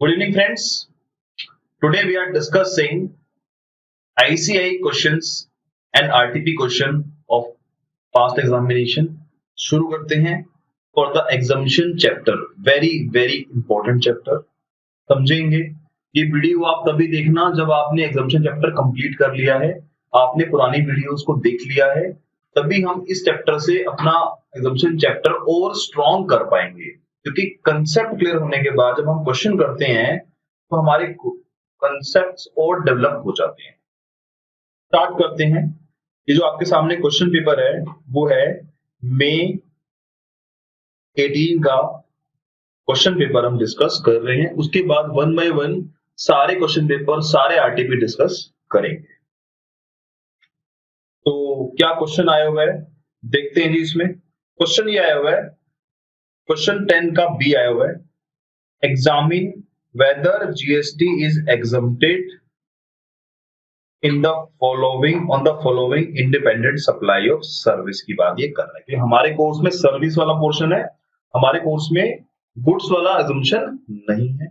Good evening, friends. Today we are discussing ICI questions and RTP question of past examination. शुरू करते हैं for the exemption chapter. Very important chapter. समझेंगे ये video आप तभी देखना जब आपने एग्जामिनेशन चैप्टर कंप्लीट कर लिया है, आपने पुरानी वीडियोस को देख लिया है, तभी हम इस चैप्टर से अपना एग्जामिनेशन चैप्टर और स्ट्रॉन्ग कर पाएंगे। क्योंकि कंसेप्ट क्लियर होने के बाद जब हम क्वेश्चन करते हैं तो हमारे कंसेप्ट्स और डेवलप हो जाते हैं। स्टार्ट करते हैं। ये जो आपके सामने क्वेश्चन पेपर है वो है मई 18 का क्वेश्चन पेपर हम डिस्कस कर रहे हैं। उसके बाद वन बाय वन सारे क्वेश्चन पेपर, सारे आरटीपी डिस्कस करेंगे। तो क्या क्वेश्चन आया हुआ है देखते हैं जी। इसमें क्वेश्चन ये आया हुआ है, क्वेश्चन 10 का बी आया हुआ है, examine whether GST is exempted in the following on the following independent supply of service की बात ये कर रहा है कि हमारे कोर्स में सर्विस वाला पोर्शन है, हमारे कोर्स में गुड्स वाला अजम्पशन नहीं है।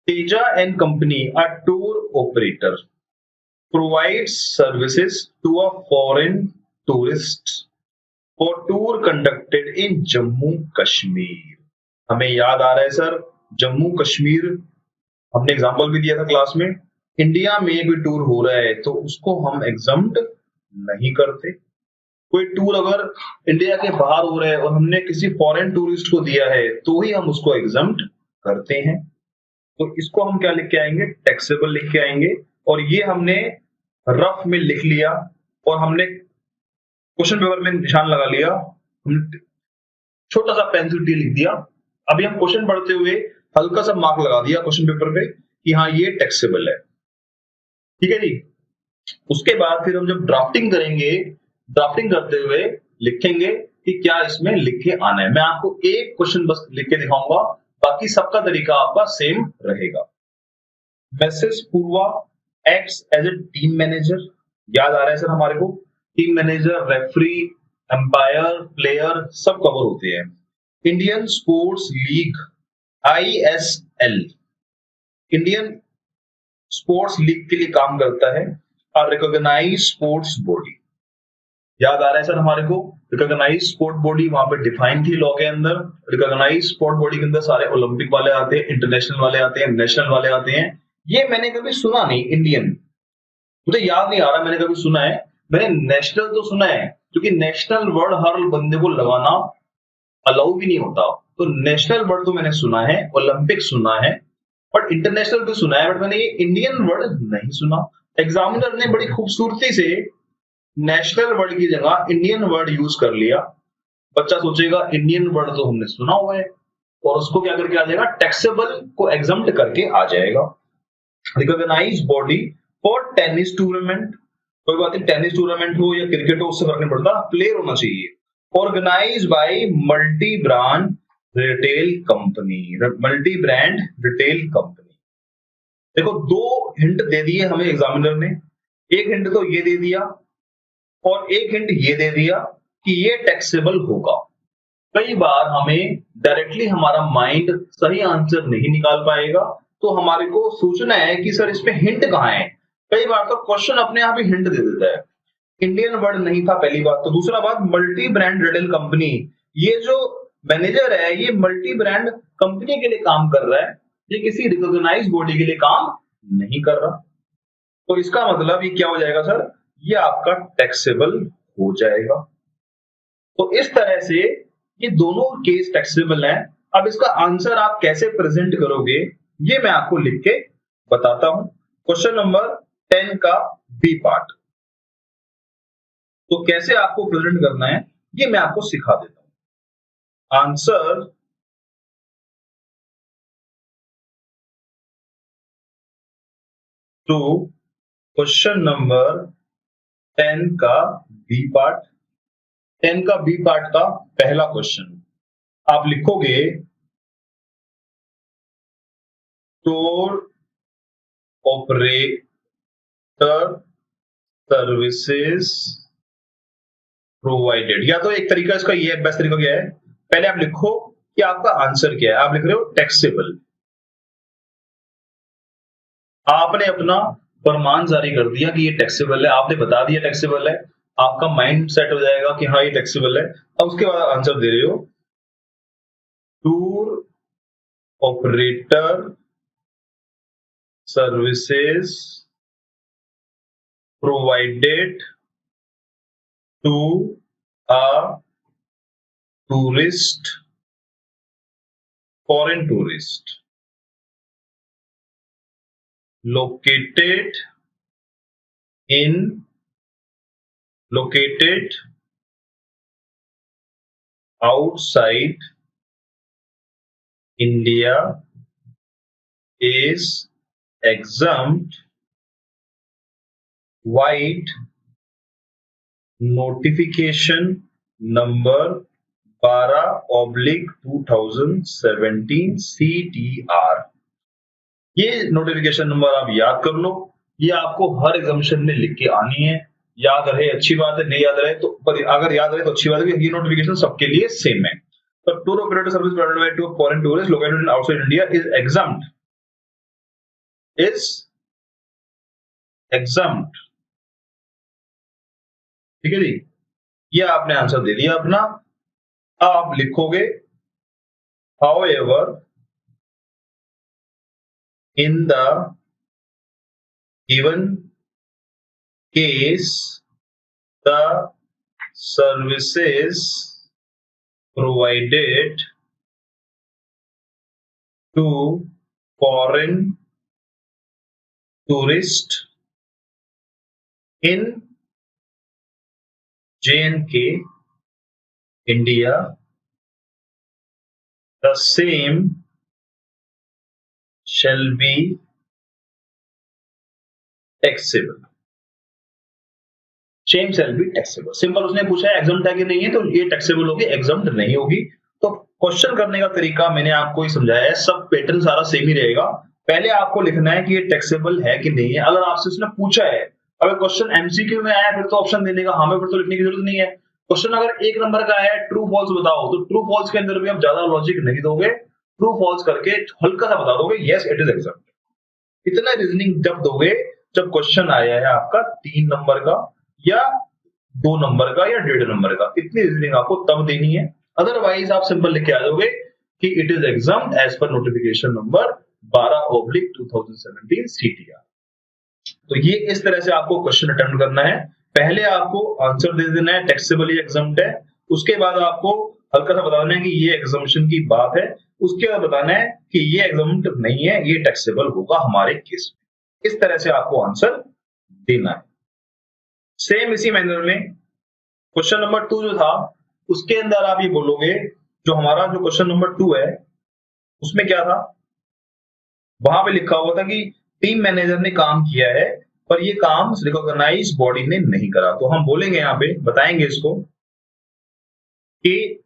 Teja and company a tour operator provides services to a foreign tourists for tour conducted in Jammu Kashmir. हमें याद आ रहा है सर, जम्मू कश्मीर हमने एग्जांपल भी दिया था क्लास में। इंडिया में कोई टूर हो रहा है तो उसको हम एग्जम्प्ट नहीं करते। कोई टूर अगर इंडिया के बाहर हो रहा है और हमने किसी फॉरेन टूरिस्ट को दिया है तो ही हम उसको एग्जम्प्ट करते हैं। तो इसको हम क्या लिख के आएंगे, टैक्सेबल लिख के आएंगे। और ये हमने रफ में लिख लिया और हमने क्वेश्चन पेपर में निशान लगा लिया, हमने छोटा सा पेंसिल टी लिख दिया। अभी हम क्वेश्चन पढ़ते हुए हल्का सा मार्क लगा दिया क्वेश्चन पेपर पे कि हाँ ये टैक्सेबल है। ठीक है जी। उसके बाद फिर हम जब ड्राफ्टिंग करेंगे, ड्राफ्टिंग करते हुए लिखेंगे कि क्या इसमें लिख के आना है। मैं आपको एक क्वेश्चन बस लिख के दिखाऊंगा, बाकी सबका तरीका आपका सेम रहेगा। Message Purva acts as a team manager. याद आ रहा है सर हमारे को, team manager, referee, umpire, player सब कवर होते हैं। Indian sports league ISL, Indian sports league के लिए काम करता है। और रिकॉग्नाइज स्पोर्ट्स बॉडी, याद आ रहा है सर हमारे को, रिकॉग्नाइज स्पोर्ट बॉडी वहां पे डिफाइन थी लॉ के अंदर। रिकॉग्नाइज स्पोर्ट बॉडी के अंदर सारे ओलंपिक वाले आते हैं, इंटरनेशनल वाले आते हैं, नेशनल वाले आते हैं। ये मैंने कभी सुना नहीं इंडियन, मुझे याद नहीं आ रहा मैंने कभी सुना है। मैंने नेशनल तो सुना है, क्योंकि नेशनल वर्ड हर बंदे को लगाना अलाउ भी नहीं होता। तो नेशनल वर्ड तो मैंने सुना है, ओलंपिक सुना है, बट इंटरनेशनल भी सुना है, बट मैंने ये इंडियन वर्ड नहीं सुना। एग्जामिनर ने बड़ी खूबसूरती से नेशनल वर्ड की जगह इंडियन वर्ड यूज कर लिया। बच्चा सोचेगा इंडियन वर्ड तो हमने सुना हुआ है, और उसको क्या करके आ जाएगा, टैक्सेबल को एग्जम्प्ट करके आ जाएगा। Recognise body for tennis tournament, कोई बात नहीं, टेनिस टूर्नामेंट हो या क्रिकेट हो उससे फर्क नहीं पड़ता, प्लेयर होना चाहिए। Organise by multi brand retail company, multi brand retail company. देखो दो हिंट दे दिए हमें एग्जामिनर ने, एक हिंट तो ये दे दिया और एक हिंट ये दे दिया कि ये टैक्सेबल होगा। कई बार हमें डायरेक्टली हमारा माइंड सही आंसर नहीं निकाल पाएगा, तो हमारे को सोचना है कि सर इसमें हिंट कहाँ है। कई बार तो क्वेश्चन अपने आप ही हिंट दे देता है। इंडियन वर्ड नहीं था पहली बात, तो दूसरा बात मल्टी ब्रांड रिटेल कंपनी, ये जो मैनेजर है ये मल्टी ब्रांड कंपनी के लिए काम कर रहा है, ये किसी रिकॉग्नाइज बॉडी के लिए काम नहीं कर रहा। तो इसका मतलब ये क्या हो जाएगा सर, ये आपका टैक्सेबल हो जाएगा। तो इस तरह से ये दोनों केस टैक्सेबल हैं। अब इसका आंसर आप कैसे प्रेजेंट करोगे ये मैं आपको लिख के बताता हूं। क्वेश्चन नंबर 10 का बी पार्ट, तो कैसे आपको प्रेजेंट करना है ये मैं आपको सिखा देता हूं। आंसर टू क्वेश्चन नंबर 10 का बी पार्ट। 10 का बी पार्ट का पहला क्वेश्चन आप लिखोगे, टूर ऑपरेटर सर्विसेज प्रोवाइडेड। या तो एक तरीका इसका ये है, बेस्ट तरीका क्या है, पहले आप लिखो कि आपका आंसर क्या है। आप लिख रहे हो टैक्सेबल, आपने अपना फरमान जारी कर दिया कि ये टैक्सेबल है, आपने बता दिया टैक्सेबल है, आपका माइंड सेट हो जाएगा कि हाँ ये टैक्सेबल है। अब उसके बाद आंसर दे रहे हो, tour operator services provided to a tourist, foreign tourist located located outside India is exempt wide notification number 12/2017 CTR। ये नोटिफिकेशन नंबर आप याद कर लो, ये आपको हर एग्जामिनेशन में लिख के आनी है। याद रहे अच्छी बात है, नहीं याद रहे तो, पर अगर याद रहे तो अच्छी बात है कि ये नोटिफिकेशन सबके लिए सेम है। तो tour operator service provided by two foreign tourist located in outside India is exempt, ठीक है जी। ये आपने आंसर दे दिया अपना। अब आप लिखोगे however in the given case the services provided to foreign tourists in J&K, India, the same shall be taxable। Same shall be taxable. Simple उसने पूछा है एग्जम्प्ट है कि नहीं है, तो ये टैक्सेबल होगी, एग्जम्प्ट नहीं होगी। तो क्वेश्चन करने का तरीका मैंने आपको ही समझाया है, सब पैटर्न सारा सेम ही रहेगा। पहले आपको लिखना है कि ये टैक्सेबल है कि नहीं है। अगर आपसे उसने पूछा है, अगर क्वेश्चन एमसीक्यू में आया फिर तो ऑप्शन देने का, हमें फिर तो लिखने की जरूरत नहीं है। क्वेश्चन अगर एक नंबर का है, ट्रू फॉल्स बताओ, तो ट्रू फॉल्स के अंदर भी आप ज्यादा लॉजिक नहीं दोगे, ट्रू फॉल्स करके हल्का सा बता दोगे यस इट इज एग्जम्प्ट। इतना रीजनिंग जब दोगे जब क्वेश्चन आया है आपका 3 नंबर का या 2 नंबर का या 1.5 नंबर का, इतनी रीजनिंग आपको तब देनी है। अदरवाइज आप सिंपल लिख के आ जाओगे कि it is exempt as per notification number 12/2017 CTR। तो ये इस तरह से आपको क्वेश्चन अटेम्प्ट करना है। पहले आपको आंसर दे देना है टैक्सेबल या एग्जाम्प्ट है, उसके बाद आपको हल्का सा बताना है कि ये एग्जाम्पशन की बात है, उसके बाद बताना है कि ये एग्जाम्प्ट नहीं है, ये टैक्सेबल होगा हमारे केस में। इस तरह से आपको आंसर देना है। सेम इसी मैनर में क्वेश्चन नंबर 2 जो था उसके अंदर आप ये बोलोगे, जो हमारा जो क्वेश्चन नंबर 2 है उसमें क्या था, वहां पे लिखा हुआ था कि टीम मैनेजर ने काम किया है पर ये काम रिकॉग्नाइज बॉडी ने नहीं करा। तो हम बोलेंगे यहां पे, बताएंगे इसको कि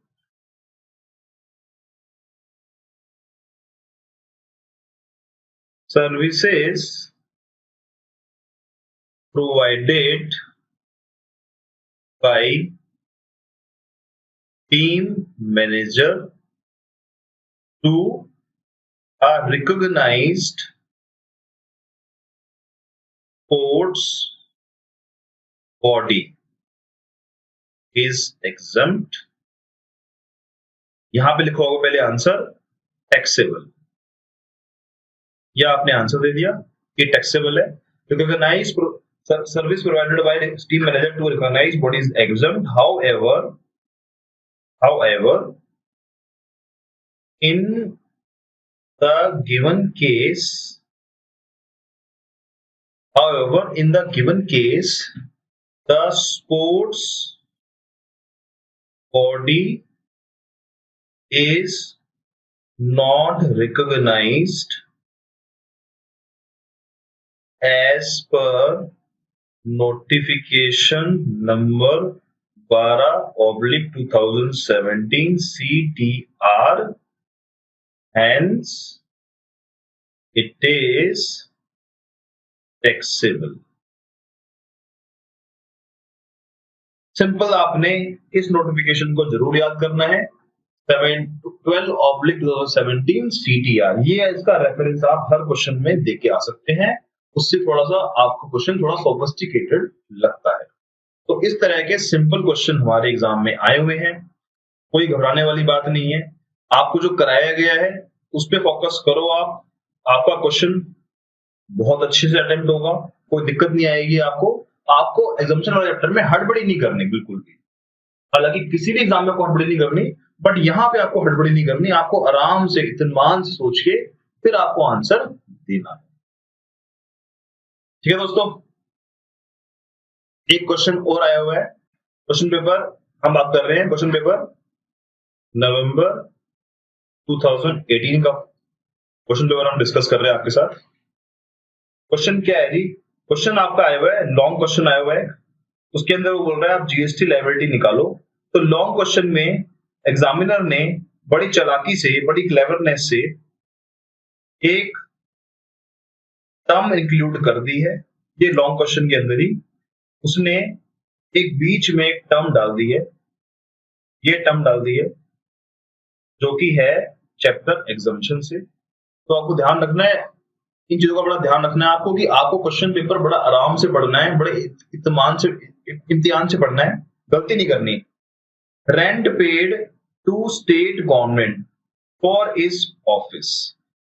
services provided by team manager to a recognized sports body is exempt। यहां पे लिखा होगा पहले आंसर टैक्सेबल, यह आपने आंसर दे दिया कि टैक्सेबल है। Recognise service provided by team manager to recognise body is exempt, however in the given case the sports body is not recognized as per notification number 12/2017 CTR, hence it is taxable। Simple आपने इस notification को जरूर याद करना है, 12/2017 CTR। ये इसका reference आप हर क्वेश्चन में देके आ सकते हैं। उससे थोड़ा सा आपको क्वेश्चन थोड़ा सोफिस्टिकेटेड लगता है। तो इस तरह के सिंपल क्वेश्चन हमारे एग्जाम में आए हुए हैं, कोई घबराने वाली बात नहीं है। आपको जो कराया गया है उस पे फोकस करो आप, आपका क्वेश्चन बहुत अच्छे से अटेम्प्ट होगा, कोई दिक्कत नहीं आएगी आपको। आपको एग्जामिनेशन वाले चैप्टर में हड़बड़ी नहीं करनी बिल्कुल भी। हालांकि किसी भी एग्जाम में आपको हड़बड़ी नहीं करनी, बट यहाँ पे आपको हड़बड़ी नहीं करनी, आपको आराम से इत्मीनान से सोच के फिर आपको आंसर देना है। ठीक है दोस्तों, एक क्वेश्चन और आया हुआ है। क्वेश्चन पेपर हम बात कर रहे हैं, क्वेश्चन पेपर नवंबर 2018 का क्वेश्चन पेपर हम डिस्कस कर रहे हैं आपके साथ। क्वेश्चन क्या है जी, क्वेश्चन आपका आया हुआ है, लॉन्ग क्वेश्चन आया हुआ है। उसके अंदर वो बोल रहा है आप जीएसटी लायबिलिटी निकालो। तो लॉन्ग क्वेश्चन में एग्जामिनर ने बड़ी चालाकी से, बड़ी क्लेवरनेस से एक टर्म इंक्लूड कर दी है। ये लॉन्ग क्वेश्चन के अंदर ही उसने एक बीच में एक टर्म डाल दी है, ये टर्म डाल दी है जो कि है चैप्टर एग्जामिनेशन से। तो आपको ध्यान रखना है, इन चीजों का बड़ा ध्यान रखना है आपको कि आपको क्वेश्चन पेपर बड़ा आराम से पढ़ना है, बड़े इत्मीनान से, इम्तिहान से पढ़ना है, गलती नहीं करनी। Rent paid to state government for इस ऑफिस।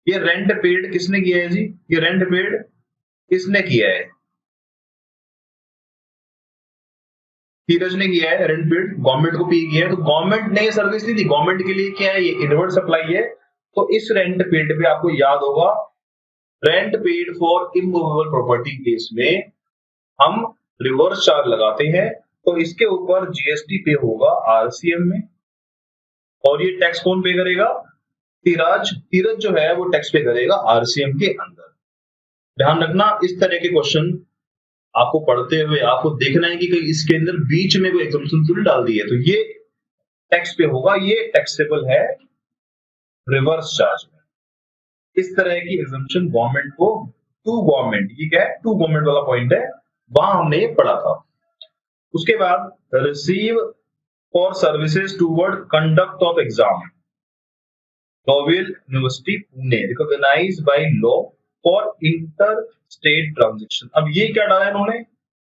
ये रेंट पेड किसने किया है जी, ये रेंट पेड किसने किया है, धीरज ने किया है। रेंट पेड गवर्नमेंट को पे किया है, तो गवर्नमेंट ने ये सर्विस दी थी, गवर्नमेंट के लिए क्या है, ये इनवर्ड सप्लाई है। तो इस रेंट पेड पे आपको याद होगा, rent paid for immovable property case में हम रिवर्स चार्ज लगाते हैं, तो इसके ऊपर जीएसटी पे होगा आरसीएम में, और ये टैक्स कौन पे करेगा, धीरज जो है वो टैक्स पे करेगा आरसीएम के अंदर। ध्यान रखना, इस तरह के क्वेश्चन आपको पढ़ते हुए आपको देखना है कि कहीं इसके अंदर बीच में कोई एग्जाम्पशन तो नहीं डाल दी है, तो ये टैक्स पे होगा, ये टैक्सेबल है रिवर्स चार्ज में। इस तरह की एग्जाम्पशन गवर्नमेंट को, टू गवर्नमेंट, ये क्या है, टू गवर्नमेंट वाला पॉइंट है, वहां हमने ये पढ़ा था। उसके बाद receive for services toward conduct of exam, Lowell university Pune recognised by law for inter state transaction. अब ये क्या डाला है इन्होंने,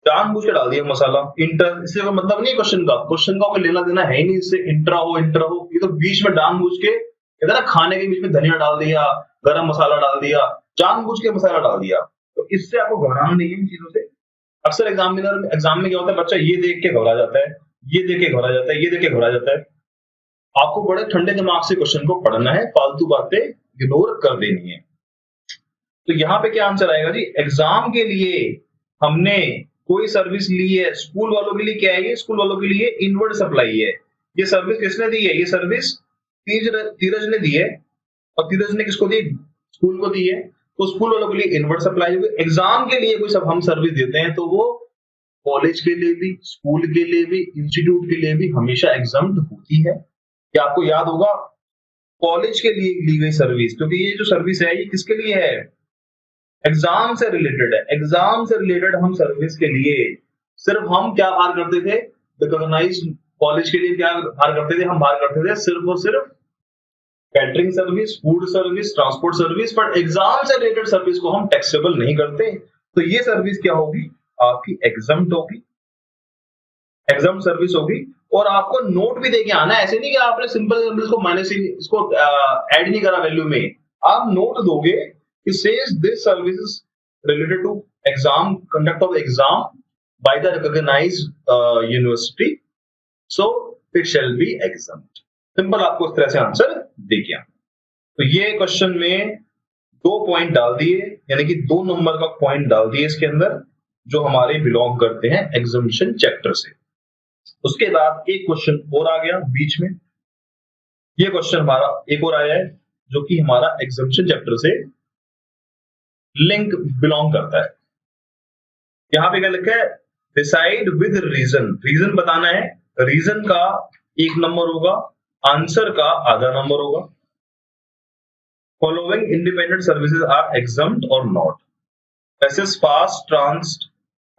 जानबूझ के डाल दिया मसाला इंटर, इससे कोई मतलब नहीं क्वेश्चन का कोई लेना देना है ही नहीं इससे, इंट्रा हो, ये तो बीच में जानबूझ के, कहते ना खाने के बीच में धनिया डाल दिया, गरम मसाला डाल दिया, जानबूझ के मसाला डाल दिया। तो इससे आपको घबराना नहीं है इन चीजों से। अक्सर एग्जाम में क्या होता है, बच्चा ये देख के घबरा जाता है, ये देख के घबरा जाता है, ये देख के घबरा जाता है। आपको बड़े ठंडे दिमाग से क्वेश्चन को पढ़ना है, फालतू बातें इग्नोर कर देनी है। तो यहाँ पे क्या आंसर आएगा जी, एग्जाम के लिए हमने कोई सर्विस ली है, स्कूल वालों के लिए क्या है, ये स्कूल वालों के लिए इनवर्ड सप्लाई है। ये सर्विस किसने दी है, ये सर्विस धीरज ने दी है, और धीरज ने किसको दी, स्कूल को दी है। तो स्कूल वालों के लिए इनवर्ड सप्लाई होगी। एग्जाम के लिए कोई सब हम सर्विस देते हैं तो वो कॉलेज के लिए भी, स्कूल के लिए भी, इंस्टीट्यूट के लिए भी हमेशा एग्जाम्ड होती है। क्या आपको याद होगा, कॉलेज के लिए ली गई सर्विस, क्योंकि ये जो सर्विस है ये किसके लिए है, एग्जाम से रिलेटेड है। एग्जाम से रिलेटेड हम सर्विस के लिए सिर्फ हम क्या बाहर करते थे, रिकॉग्नाइज कॉलेज के लिए क्या बाहर करते थे, हम बाहर करते थे सिर्फ और सिर्फ catering service, food service, transport service, पर एग्जाम से रिलेटेड सर्विस को हम टैक्सेबल नहीं करते। तो ये सर्विस क्या होगी, आपकी एग्जाम्ड होगी, एग्जाम सर्विस होगी। और आपको नोट भी देके आना है, ऐसे नहीं कि आपने सिंपल इसको माइनस, इसको ऐड नहीं करा वैल्यू में, आप नोट दोगे कि says this service is related to exam, conduct of exam by the recognised university, so it shall be exempted. Simple आपको इस तरह से आंसर देके आना। तो ये क्वेश्चन में 2 पॉइंट डाल दिए, यानी कि 2 नंबर का पॉइंट डाल दिए इसके अंदर, जो हमारे बिलोंग करते हैं एग्जामिनेशन चैप्टर से। उसके बाद एक क्वेश्चन और आ गया बीच में, ये क्वेश्चन हमारा एक और आया है जो कि हमारा एग्जामिनेशन चैप्टर से लिंक बिलोंग करता है। यहां पे क्या लिखा है, डिसाइड विद रीजन, रीजन बताना है, रीजन का 1 नंबर होगा, आंसर का आधा नंबर होगा। Following independent services are exempt और not, SS fast transit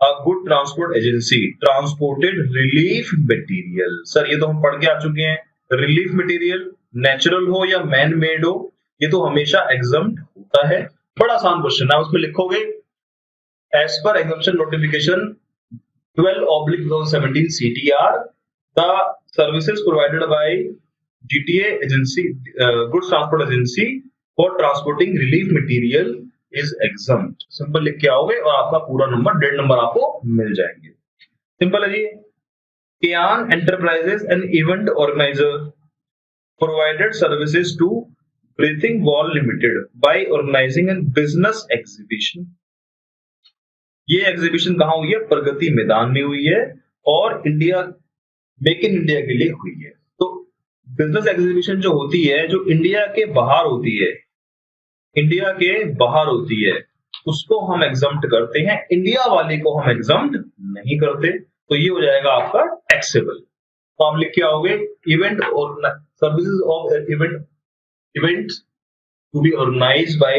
a good transport agency transported relief material. Sir ये तो हम पढ़ के आ चुके हैं, रिलीफ मटेरियल नेचुरल हो या मैन मेड हो, ये तो हमेशा एग्जम्प्ट होता है। बड़ा आसान क्वेश्चन है, उसमें लिखोगे As per exemption notification 12/2017 CTR, the services provided by GTA agency, goods transport agency for transporting relief material is exempt. Simple लिख के आओगे और आपका पूरा नंबर 1.5 नंबर आपको मिल जाएंगे. सिंपल है जी. Kian Enterprises, an event organizer, provided services to Breathing Wall Limited by organizing a business exhibition. ये एग्जीबिशन कहाँ हुई है? प्रगति मैदान में हुई है और इंडिया मेक इन इंडिया के लिए हुई है. तो बिजनेस एग्जीबिशन जो होती है, जो इंडिया के बाहर होती है, इंडिया के बाहर होती है, उसको हम एग्जम्प्ट करते हैं. इंडिया वाले को हम एग्जम्प्ट नहीं करते. तो ये हो जाएगा आपका टैक्सेबल. तो आप लिख के आओगे इवेंट और services of event to be organised by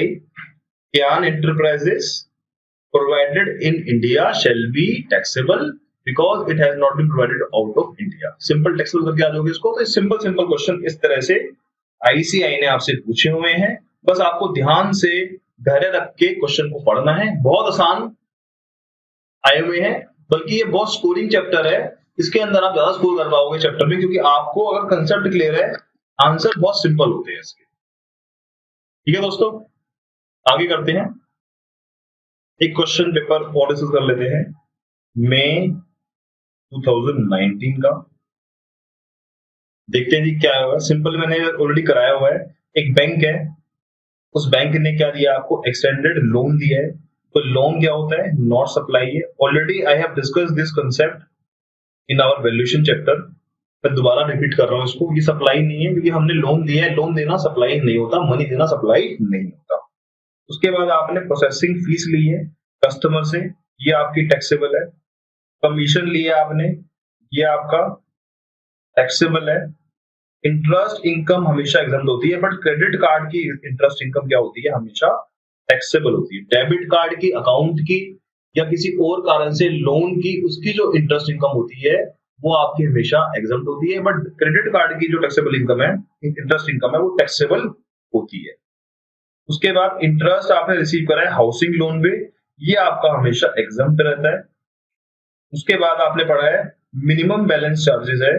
Kian Enterprises provided in India shall be taxable because it has not been provided out of India. Simple taxable करके आ जाओगे इसको. तो सिंपल क्वेश्चन इस तरह से आईसीआई ने आपसे पूछे हुए हैं. बस आपको ध्यान से धैर्य रख के क्वेश्चन को पढ़ना है. बहुत आसान आए हुए हैं, बल्कि ये बहुत स्कोरिंग चैप्टर है. इसके अंदर आप ज्यादा स्कोर कर पाओगे चैप्टर में, क्योंकि आपको अगर कंसेप्ट क्लियर है, आंसर बहुत सिंपल होते हैं इसके. ठीक है दोस्तों, आगे करते हैं. एक क्वेश्चन पेपर और डिस्कस कर लेते हैं. मई 2019 का देखते हैं जी क्या होगा. सिंपल मैंने ऑलरेडी कराया हुआ है. एक बैंक है, उस बैंक ने क्या दिया आपको? एक्सटेंडेड लोन दिया है. तो लोन क्या होता है? नॉट सप्लाई है. Already I have discuss this concept in our valuation chapter. मैं दोबारा रिपीट कर रहा हूं इसको. ये सप्लाई नहीं है, क्योंकि हमने लोन दिया है. लोन देना सप्लाई नहीं होता, मनी देना सप्लाई नहीं होता. उसके बाद आपने प्रोसेसिंग फीस ली है कस्टमर से, ये आपकी टैक्सेबल है. कमीशन लिया आपने, ये आपका टैक्सेबल है. इंटरेस्ट इनकम हमेशा एग्जम्प्ट होती है, बट क्रेडिट कार्ड की इंटरेस्ट इनकम क्या होती है? हमेशा टैक्सेबल होती है. डेबिट कार्ड की, अकाउंट की या किसी और कारण से लोन की, उसकी जो इंटरेस्ट इनकम होती है वो आपकी हमेशा एग्जम्प्ट होती है. बट क्रेडिट कार्ड की जो टैक्सेबल इनकम है, इंटरेस्ट इनकम है, वो टैक्सेबल होती है. उसके बाद इंटरेस्ट आपने रिसीव करा है हाउसिंग लोन पे, ये आपका हमेशा एग्जम्प्ट रहता है. उसके बाद आपने पढ़ा है मिनिमम बैलेंस चार्जेस है,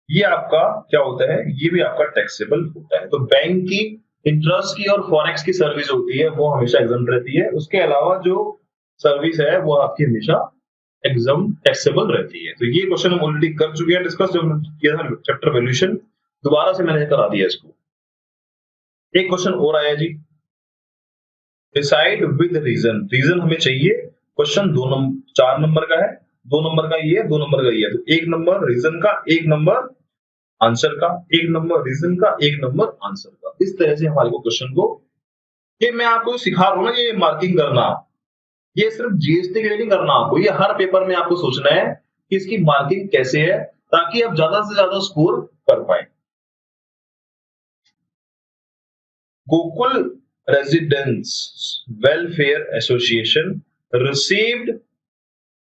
ये आपका क्या होता है? ये भी आपका टैक्सेबल होता है. तो बैंक की इंटरेस्ट की और फॉरेक्स की सर्विस होती है, वो हमेशा एग्जम्प्ट रहती है. उसके अलावा जो सर्विस है वो आपकी हमेशा एग्जम्प्ट टैक्सेबल रहती है. तो ये क्वेश्चन हम ऑलरेडी कर चुके हैं, डिस्कस जो किया था चैप्टर वैल्यूएशन. दोबारा से मैंने करा दिया इसको. एक क्वेश्चन और आया जी, डिसाइड विद रीजन. रीजन हमें चाहिए. क्वेश्चन 4 नंबर का है, 2 नंबर का ये है, 2 नंबर का ये है. तो 1 नंबर रीजन का, 1 नंबर आंसर का, 1 नंबर रीजन का, 1 नंबर आंसर का. इस तरह से हमारे को क्वेश्चन को, ये मैं आपको सिखा रहा हूं ना, ये मार्किंग करना, ये सिर्फ जीएसटी के लिए नहीं करना आपको, ये हर पेपर में आपको सोचना है कि इसकी मार्किंग कैसे है, ताकि आप ज्यादा से ज्यादा स्कोर कर पाए. Gokul Residents Welfare Association received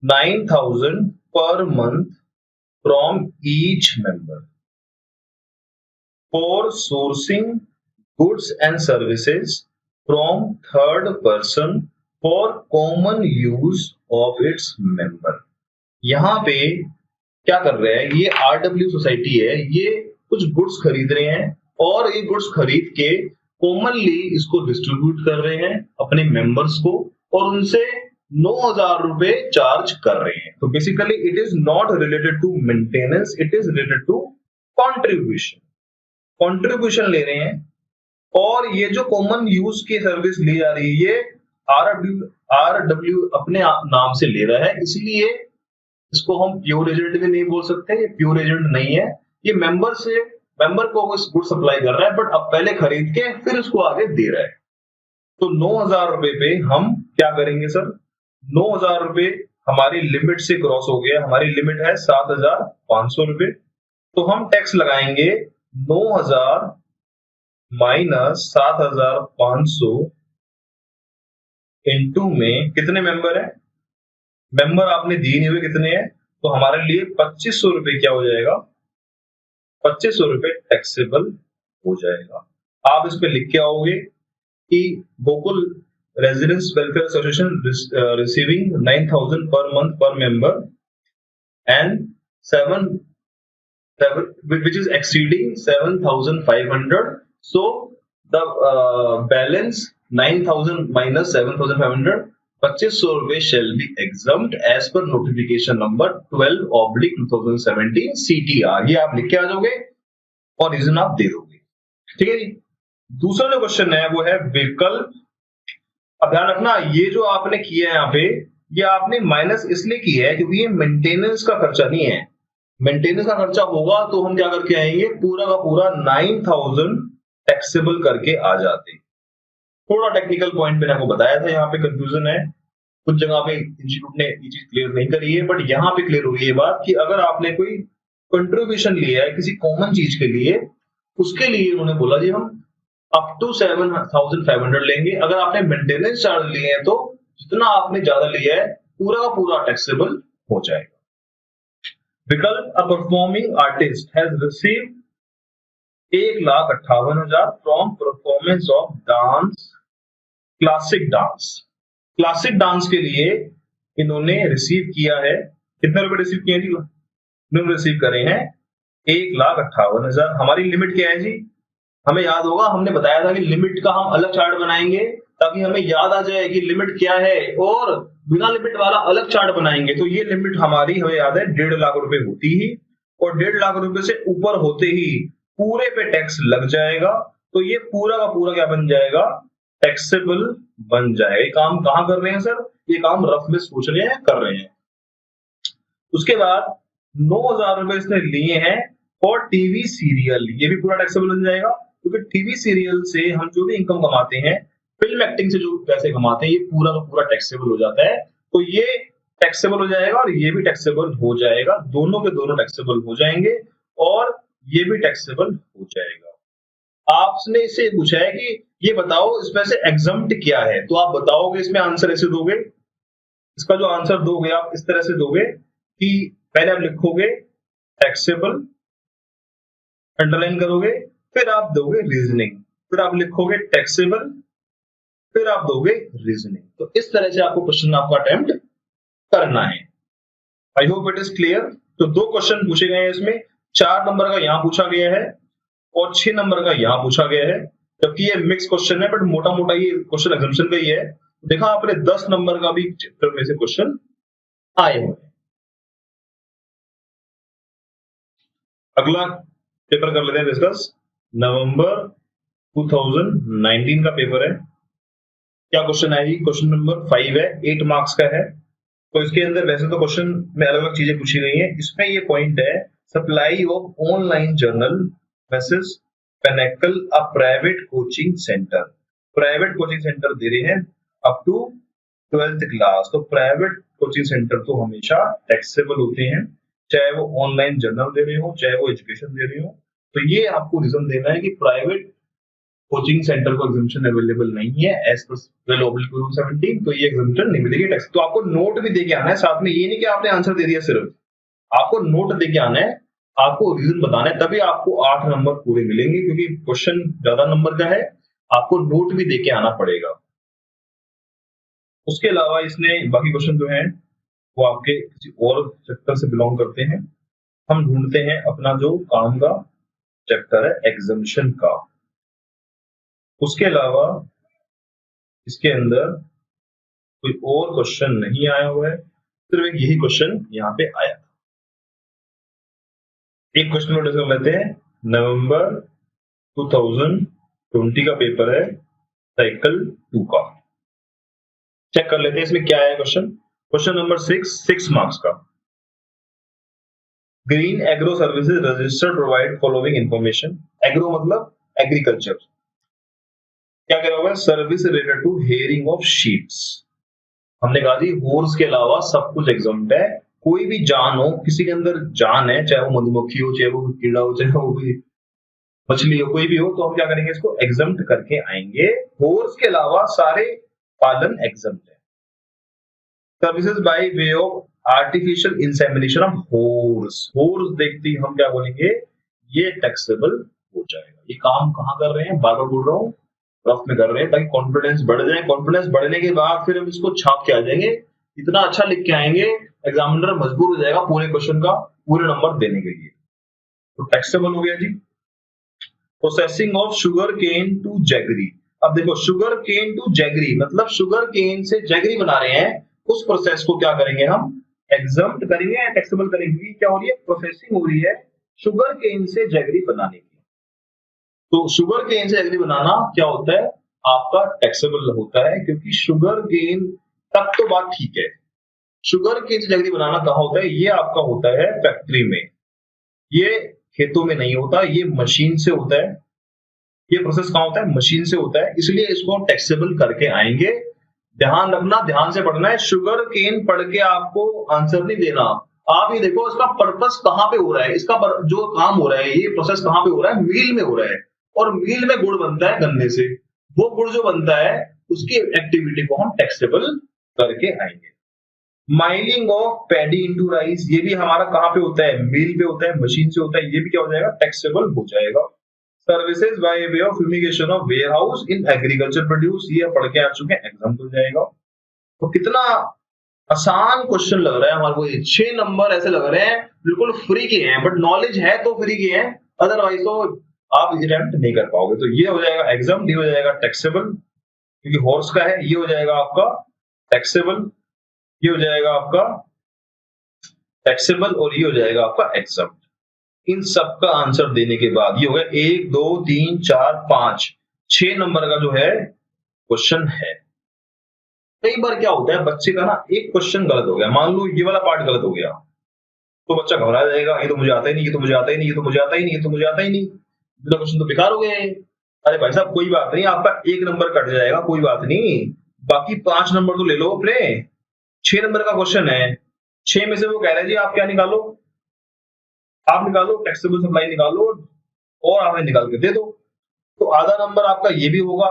9,000 per month from each member for sourcing goods and services from third person for common use of its member. यहाँ पे क्या कर रहे हैं? ये RW सोसाइटी है, ये कुछ गुड्स खरीद रहे हैं और ये गुड्स खरीद के कॉमनली इसको डिस्ट्रीब्यूट कर रहे हैं अपने मेंबर्स को, और उनसे 9,000 रुपए चार्ज कर रहे हैं. तो basically it is not related to maintenance, it is related to contribution. Contribution ले रहे हैं, और ये जो कॉमन यूज की सर्विस ली जा रही है, ये RW अपने नाम से ले रहा है, इसलिए इसको हम प्योर एजेंट भी नहीं बोल सकते. ये प्योर एजेंट नहीं है, ये मेंबर को गुड सप्लाई कर रहा है, बट अब पहले खरीद के फिर उसको आगे दे रहा है. तो 9,000 रुपए पे हम क्या करेंगे सर? 9,000 रुपए हमारी लिमिट से क्रॉस हो गया. हमारी लिमिट है 7,500 रुपए. तो हम टैक्स लगाएंगे 9,000 माइनस 7,500 इनटू में कितने मेंबर है? मेंबर आपने दिए नहीं हुए कितने हैं, तो हमारे लिए 2,500 रुपए क्या हो जाएगा? 2,500 रुपए टैक्सेबल हो जाएगा. आप इस पे लिख के आओगे कि Gokul residence welfare association receiving 9,000 per month per member and 7 which is exceeding 7,500. So the balance 9,000 minus 7,500, 2500 रुपए shall be exempt as per notification number 12/2017 CTR. ये आप लिख के आ जाओगे और रीजन आप दे दोगे, ठीक है जी। दूसरा जो क्वेश्चन है वो है विकल्प। अब ध्यान रखना, ये जो आपने किया है यहाँ पे, ये आपने माइनस इसलिए किया है क्योंकि ये मेंटेनेंस का खर्चा नहीं है। मेंटेनेंस का खर्चा होगा तो हम क्या करके आएंगे, पूरा का पूरा 9,000 टैक्सेबल करके आ जाते। थोड़ा टेक्निकल पॉइंट मैंने आपको बताया था, यहाँ पे कंफ्यूजन है, कुछ जगह पे इंस्टीट्यूट ने ये चीज क्लियर नहीं करी है, बट यहाँ पे क्लियर हो गई ये बात कि अगर आपने कोई कंट्रीब्यूशन लिया है किसी कॉमन चीज के लिए, उसके लिए उन्होंने बोला जी हम अप टू 7,500 लेंगे। अगर आपने मेंटेनेंस चार्ज लिए हैं तो जितना आपने ज्यादा लिया है पूरा का पूरा टैक्सेबल हो जाएगा। विकल्प, अ performing artist has received 1,58,000 from performance of dance, classic dance. Classic dance के लिए इन्होंने रिसीव किया है, कितने रुपए रिसीव किए जी? इन्होंने रिसीव करे हैं 1,58,000। हमारी लिमिट क्या है जी? हमें याद होगा, हमने बताया था कि लिमिट का हम अलग चार्ट बनाएंगे ताकि हमें याद आ जाए कि लिमिट क्या है, और बिना लिमिट वाला अलग चार्ट बनाएंगे। तो ये लिमिट हमारी हमें याद है 1.5 लाख रुपए होती ही, और 1.5 लाख रुपए से ऊपर होते ही पूरे पे टैक्स लग जाएगा। तो ये पूरा का पूरा क्या बन जाएगा? टैक्सेबल बन जाएगा। ये काम कहां कर रहे हैं सर? ये काम रफ में सोच रहे हैं, कर रहे हैं। उसके बाद 9,000 रुपए इसने लिए हैं और टीवी सीरियल, ये भी पूरा टैक्सेबल बन जाएगा, क्योंकि टीवी सीरियल से हम जो भी इनकम कमाते हैं, फिल्म एक्टिंग से जो पैसे कमाते हैं, ये पूरा का पूरा टैक्सेबल हो जाता है। तो ये टैक्सेबल हो जाएगा और ये भी टैक्सेबल हो जाएगा, दोनों के दोनों टैक्सेबल हो जाएंगे और ये भी टैक्सेबल हो जाएगा। आपने इससे पूछा है कि ये बताओ इसमें से एग्जम्प्ट क्या है, तो आप बताओगे इसमें आंसर ऐसे दोगे, इसका जो आंसर दोगे आप इस तरह से दोगे कि पहले आप लिखोगे टैक्सेबल, अंडरलाइन करोगे, फिर आप दोगे रीजनिंग, फिर आप लिखोगे टैक्सेबल, फिर आप दोगे रीजनिंग। तो इस तरह से आपको क्वेश्चन आपका अटेम्प्ट करना है। I hope it is clear. तो 2 क्वेश्चन पूछे गए हैं इसमें, 4 नंबर का यहां पूछा गया है और 6 नंबर का यहां पूछा गया है, जबकि ये मिक्स क्वेश्चन है, बट मोटा मोटा ये क्वेश्चन एग्जामिनेशन का ही है। देखा आपने 10 नंबर का भी चैप्टर में से क्वेश्चन आए हुए हैं। अगला पेपर कर लेते हैं डिस्कस। नवंबर 2019 का पेपर है। क्या क्वेश्चन है जी? क्वेश्चन नंबर 5 है, 8 मार्क्स का है। तो इसके अंदर वैसे तो क्वेश्चन में अलग अलग चीजें पूछी गई हैं, इसमें ये पॉइंट है supply of online journal versus pinnacle a private coaching centre. Private coaching centre दे रहे हैं अप टू 12th क्लास। तो प्राइवेट कोचिंग सेंटर तो हमेशा टैक्सेबल होते हैं, चाहे वो ऑनलाइन जर्नल दे रहे हो, चाहे वो एजुकेशन दे रहे हो। तो ये आपको रीजन देना है कि प्राइवेट कोचिंग सेंटर को एग्जामिनेशन अवेलेबल नहीं है एज पर 12/2017, तो ये एग्जामिनेशन नहीं मिलेगी टैक्स। तो आपको नोट भी देके आना है साथ में, ये नहीं कि आपने आंसर दे दिया, सिर्फ आपको नोट देके आना है, आपको रीजन बताना है, तभी आपको 8 नंबर पूरे मिलेंगे, क्योंकि क्वेश्चन ज्यादा नंबर का है, आपको नोट भी देके आना पड़ेगा। उसके अलावा इसने बाकी क्वेश्चन जो हैं वो आपके किसी और सेक्टर से बिलोंग करते हैं। हम ढूंढते हैं अपना जो काम का चैप्टर है एग्जामिनेशन का। उसके अलावा इसके अंदर कोई और क्वेश्चन नहीं आया हुआ है, सिर्फ एक यही क्वेश्चन यहाँ पे आया था। एक क्वेश्चन नोट कर लेते हैं। नवंबर 2020 का पेपर है, साइकिल 2 का। चेक कर लेते हैं इसमें क्या है क्वेश्चन। क्वेश्चन नंबर 6 मार्क्स का। Green agro services registered provide following information. Agro मतलब एग्रीकल्चर। क्या कह रहा है? Service related to hearing of sheeps. हमने कहा जी हॉर्स के अलावा सब कुछ एग्जम्प्ट है। कोई भी जान हो, किसी के अंदर जान है, चाहे वो मधुमक्खी हो, चाहे वो कीड़ा हो, चाहे वो कोई मछली हो, कोई भी हो, तो हम क्या करेंगे? इसको एग्जम्प्ट करके आएंगे। हॉर्स के अलावा सारे पालन एग्जम्प्ट है। Services by way of artificial insemination of horse. Horse देखते ही हम क्या बोलेंगे? ये टैक्सेबल हो जाएगा। ये काम कहां कर रहे हैं? बार बार बोल रहा हूं, रफ में कर रहे हैं ताकि कॉन्फिडेंस बढ़ जाए। कॉन्फिडेंस बढ़ने के बाद फिर हम इसको छाप के आ जाएंगे, इतना अच्छा लिख के आएंगे, एग्जामिनर मजबूर हो जाएगा पूरे क्वेश्चन का पूरे नंबर देने के लिए। तो टैक्सेबल हो गया जी। Processing of sugar cane to jaggery. अब देखो शुगर केन टू जैगरी मतलब शुगर केन से जैगरी बना रहे हैं, उस प्रोसेस को क्या करेंगे हम एग्जम्प्ट करेंगे या टैक्सेबल करेंगे। क्या हो रही है, प्रोसेसिंग हो रही है शुगर केन से जैगरी बनाने की। तो शुगर केन से जैगरी बनाना क्या होता है आपका टैक्सेबल होता है, क्योंकि शुगर केन तक तो बात ठीक है, शुगर केन से जैगरी बनाना कहाँ होता है, ये आपका होता है फैक्ट्री में, ये खेतों में नहीं होता, ये मशीन से होता है। ये प्रोसेस कहाँ होता है, मशीन से होता है, इसलिए इसको हम टैक्सेबल करके आएंगे। ध्यान रखना, ध्यान से पढ़ना है, शुगर केन पढ़ के आपको आंसर नहीं देना। आप ये देखो इसका पर्पस कहाँ पे हो रहा है, इसका जो काम हो रहा है, ये प्रोसेस कहाँ पे हो रहा है, मील में हो रहा है, और मील में गुड़ बनता है गन्ने से। वो गुड़ जो बनता है उसकी एक्टिविटी को हम टैक्सेबल करके आएंगे। Milling of paddy into rice, ये भी हमारा कहाँ पे होता है, मील पे होता है, मशीन से होता है, ये भी क्या हो जाएगा टैक्सेबल हो जाएगा। Services by way of fumigation of warehouse in agriculture produce, ये पढ़ के आ चुके हैं, एग्जाम हो जाएगा। तो कितना आसान क्वेश्चन लग रहा है हमारे को, 6 नंबर ऐसे लग रहे हैं बिल्कुल फ्री के हैं, बट नॉलेज है तो फ्री के हैं, अदरवाइज तो आप अटेम्प्ट नहीं कर पाओगे। तो ये हो जाएगा एग्जाम, ये हो जाएगा टैक्सेबल क्योंकि हॉर्स का है, ये हो जाएगा आपका टैक्सेबल, ये हो जाएगा आपका टैक्सेबल, और ये हो जाएगा आपका एग्जाम। इन सब का आंसर देने के बाद ये हो गया 1 2 3 4 5 6 नंबर का जो है क्वेश्चन है। कई बार क्या होता है बच्चे का ना एक क्वेश्चन गलत हो गया, मान लो ये वाला पार्ट गलत हो गया, तो बच्चा घबरा जाएगा, ये तो मुझे आता ही नहीं, ये तो मुझे आता ही नहीं, ये तो मुझे आता ही नहीं, ये तो मुझे आता ही नहीं, मेरा क्वेश्चन तो बेकार हो गया है। अरे भाई साहब कोई बात नहीं, आपका 1 नंबर कट जाएगा, कोई बात नहीं, बाकी 5 नंबर तो ले लो अपने। 6 नंबर का क्वेश्चन है, 6 में से वो कह रहे हैं जी आप क्या निकालो, आप निकालो टैक्सेबल सप्लाई निकालो और हमें निकाल के दे दो, तो आधा नंबर आपका ये भी होगा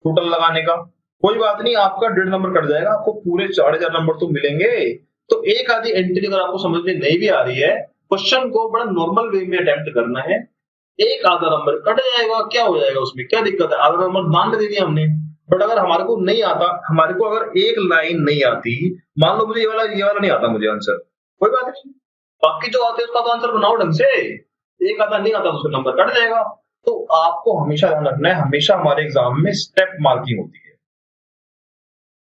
टोटल लगाने का। कोई बात नहीं, आपका 1.5 नंबर कट जाएगा, आपको पूरे 4.5 नंबर तो मिलेंगे। तो एक आधी एंट्री अगर आपको समझ में नहीं भी आ रही है, क्वेश्चन को बड़ा नॉर्मल वे में अटेम्प्ट करना है, एक आधा नंबर कट जाएगा, क्या हो जाएगा उसमें, क्या दिक्कत है, आधा नंबर दान दे दिया हमने। बट अगर हमारे को नहीं आता, हमारे को अगर एक लाइन नहीं आती, मान लो मुझे ये वाला नहीं आता मुझे आंसर, कोई बात नहीं, बाकी जो आते हैं उसका तो आंसर बनाओ ढंग से, एक आता नहीं आता तो उसका नंबर कट जाएगा। तो आपको हमेशा ध्यान रखना है, हमेशा हमारे एग्जाम में स्टेप मार्किंग होती है।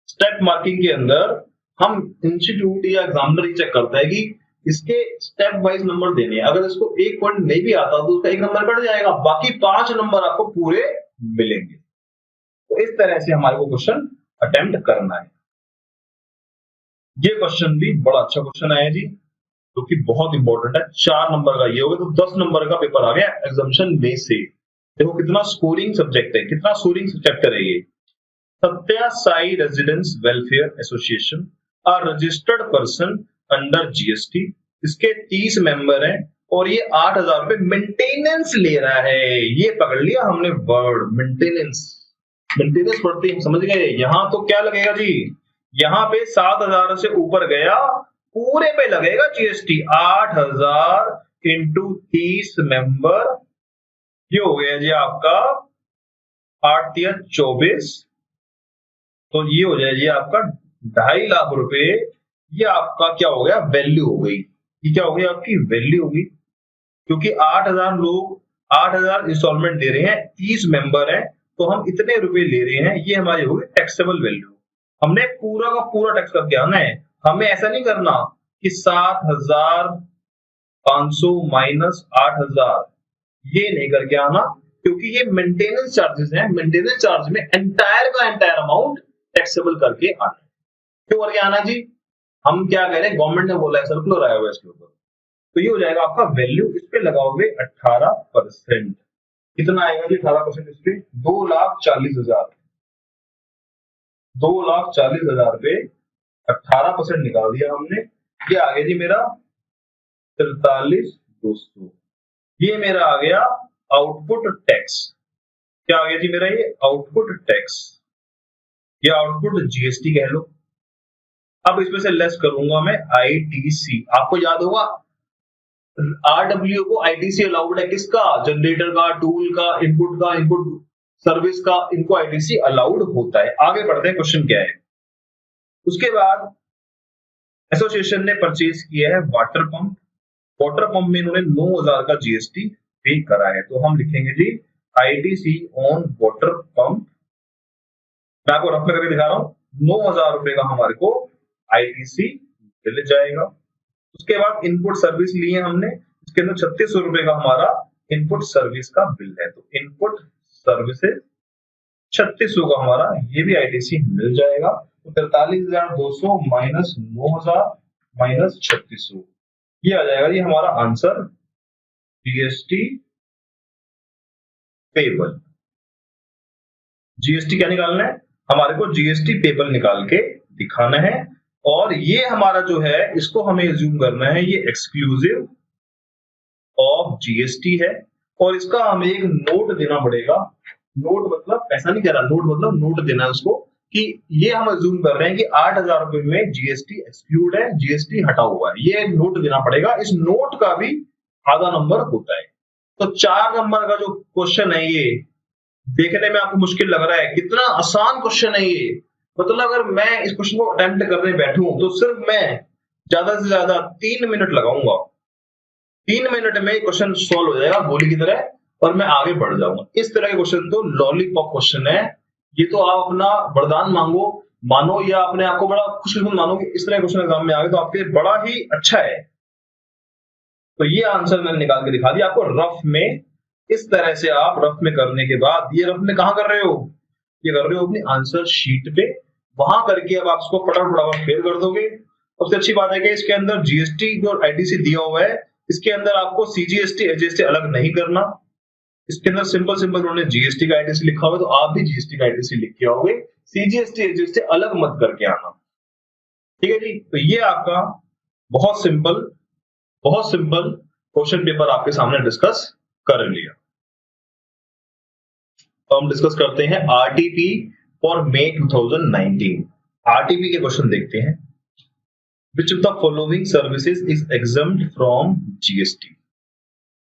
स्टेप मार्किंग के अंदर हम इंस्टीट्यूट या एग्जामिनर चेक करता है कि इसके स्टेप वाइज नंबर देने हैं, अगर इसको एक पॉइंट नहीं भी आता तो उसका एक नंबर कट जाएगा, बाकी 5 नंबर आपको पूरे मिलेंगे। तो इस तरह से हमारे को क्वेश्चन अटेम्प्ट करना है। ये क्वेश्चन भी बड़ा अच्छा क्वेश्चन आया जी, जो कि बहुत इंपॉर्टेंट है, 4 नंबर का ये हो गया, तो 10 नंबर का पेपर आ गया एग्जामिनेशन में से। देखो कितना स्कोरिंग सब्जेक्ट है, कितना स्कोरिंग चैप्टर है ये। Satya Sai residence welfare association are registered person under GST, इसके 30 मेंबर हैं और ये 8,000 रुपए मेंटेनेंस ले रहा है। ये पकड़ लिया हमने वर्ड मेंटेनेंस, मेंटेनेंस पढ़ते हम समझ गए। यहां तो क्या लगेगा जी, यहां पे 7,000 से ऊपर गया पूरे पे लगेगा जीएसटी। 8,000 इंटू 30 मेंबर, ये हो गया जी आपका 8 या 24, तो ये हो जाए जी आपका 2.5 लाख रुपए। ये आपका क्या हो गया, वैल्यू हो गई, ये क्या हो गई आपकी वैल्यू होगी, क्योंकि 8,000 लोग 8,000 इंस्टॉलमेंट दे रहे हैं, 30 मेंबर हैं, तो हम इतने रुपए ले रहे हैं, ये हमारी होगी टैक्सेबल वैल्यू। हमने पूरा का पूरा टैक्स करके आना है, हमें ऐसा नहीं करना कि 7,500 माइनस 8,000, ये नहीं करके आना, क्योंकि ये मेंटेनेंस चार्जेस हैं, मेंटेनेंस चार्ज में एंटायर का एंटायर अमाउंट टैक्सेबल करके आना। क्यों करके आना जी, हम क्या कह रहे हैं, गवर्नमेंट ने बोला है, सर्कुलर आया हुआ है इसके ऊपर, तो ये हो जाएगा आपका वैल्यू, इस पे लगाओगे 18%। कितना आएगा जी 18% इस पे, 2,40,000, 2,40,000 पे 18% निकाल दिया हमने, ये आ गया जी मेरा 43,200। ये मेरा आ गया आउटपुट टैक्स, क्या आ गया जी मेरा ये आउटपुट टैक्स, ये आउटपुट जीएसटी कह लो। अब इसमें से लेस करूंगा मैं आईटीसी, आपको याद होगा आरडब्ल्यू को आईटीसी अलाउड है, किसका, जनरेटर का, टूल का, इनपुट का, इनपुट सर्विस का इनको आईटीसी अलाउड होता है। आगे बढ़ते हैं, क्वेश्चन क्या है। उसके बाद एसोसिएशन ने परचेज किया है वाटर पंप। वाटर पंप में इन्होंने 9,000 का जीएसटी पे करा है, तो हम लिखेंगे जी आईटीसी ऑन वाटर पंप। मैं आपको रफ में करके दिखा रहा हूं, 9,000 रुपए का हमारे को आईटीसी मिल जाएगा। उसके बाद इनपुट सर्विस लिए हमने, इसके अंदर 3600 रुपए का हमारा इनपुट सर्विस का बिल है, तो इनपुट सर्विसेज 3600 का हमारा ये भी आईटीसी मिल जाएगा। तो 43,200 माइनस 9,000 माइनस 3600, ये आ जाएगा ये हमारा आंसर जीएसटी पेबल। जीएसटी क्या निकालना है हमारे को, जीएसटी पेबल निकाल के दिखाना है। और ये हमारा जो है इसको हमें एज्यूम करना है ये एक्सक्लूसिव ऑफ जीएसटी है, और इसका हमें एक नोट देना पड़ेगा। नोट मतलब पैसा नहीं कह रहा, नोट मतलब नोट देना है उसको कि ये हम एज्यूम कर रहे हैं कि 8,000 रुपए में जीएसटी एक्सक्लूड है, जीएसटी हटा हुआ है, ये नोट देना पड़ेगा। इस नोट का भी आधा नंबर होता है। तो 4 नंबर का जो क्वेश्चन है ये देखने में आपको मुश्किल लग रहा है, कितना आसान क्वेश्चन है ये। मतलब अगर मैं इस क्वेश्चन को अटेम्प्ट करने बैठूं तो सिर्फ मैं ज्यादा से ज्यादा 3 मिनट लगाऊंगा। 3 मिनट में क्वेश्चन सॉल्व हो जाएगा गोली की तरह, और मैं आगे बढ़ जाऊंगा। इस तरह के क्वेश्चन तो लॉलीपॉप क्वेश्चन है, ये तो आप अपना वरदान मांगो मानो या अपने आप को बड़ा खुशकिस्मत मानो कि इस तरह क्वेश्चन एग्जाम में आ गए तो आपके लिए बड़ा ही अच्छा है। तो ये आंसर मैंने निकाल के दिखा दिया आपको रफ में। इस तरह से आप रफ में करने के बाद, ये रफ में कहां कर रहे हो, ये कर रहे हो अपनी आंसर शीट पे, वहां करके अब आप इसको फटाफट फेल कर दोगे। सबसे अच्छी बात है कि इसके अंदर जीएसटी जो आईटीसी दिया हुआ है, इसके अंदर आपको सीजीएसटी एचजीएसटी अलग नहीं करना। इसके अंदर सिंपल सिंपल उन्होंने जीएसटी का आईटीसी लिखा हुआ है, तो आप भी जीएसटी का आईटीसी लिख के आओगे, सीजीएसटी एचजीएसटी अलग मत करके आना। ठीक है जी, तो ये आपका बहुत सिंपल क्वेश्चन पेपर आपके सामने डिस्कस कर लिया। तो हम डिस्कस करते हैं आरटीपी फॉर मई 2019। आरटीपी के क्वेश्चन देखते हैं। Which of the following services is exempt from GST?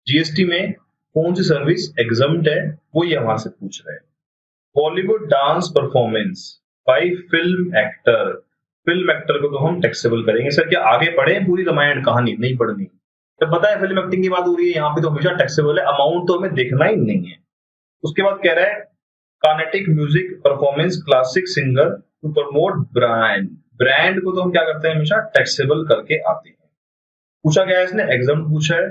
GST में कौन सी सर्विस एग्जम्प्ट है वो ये हमारे से पूछ रहे हैं। Bollywood dance performance by film actor, film actor को तो हम टैक्सेबल करेंगे। सर क्या आगे पढ़े पूरी रामायण कहानी, नहीं पढ़नी, तो पता है फिल्म एक्टिंग की बात हो रही है यहाँ पे तो हमेशा टैक्सेबल है, अमाउंट तो हमें देखना ही नहीं है। उसके बाद कह रहा है Carnatic music performance classic singer to promote brand, brand को तो हम क्या करते हैं हमेशा टैक्सेबल करके आते हैं। पूछा गया है इसने एग्जाम पूछा है,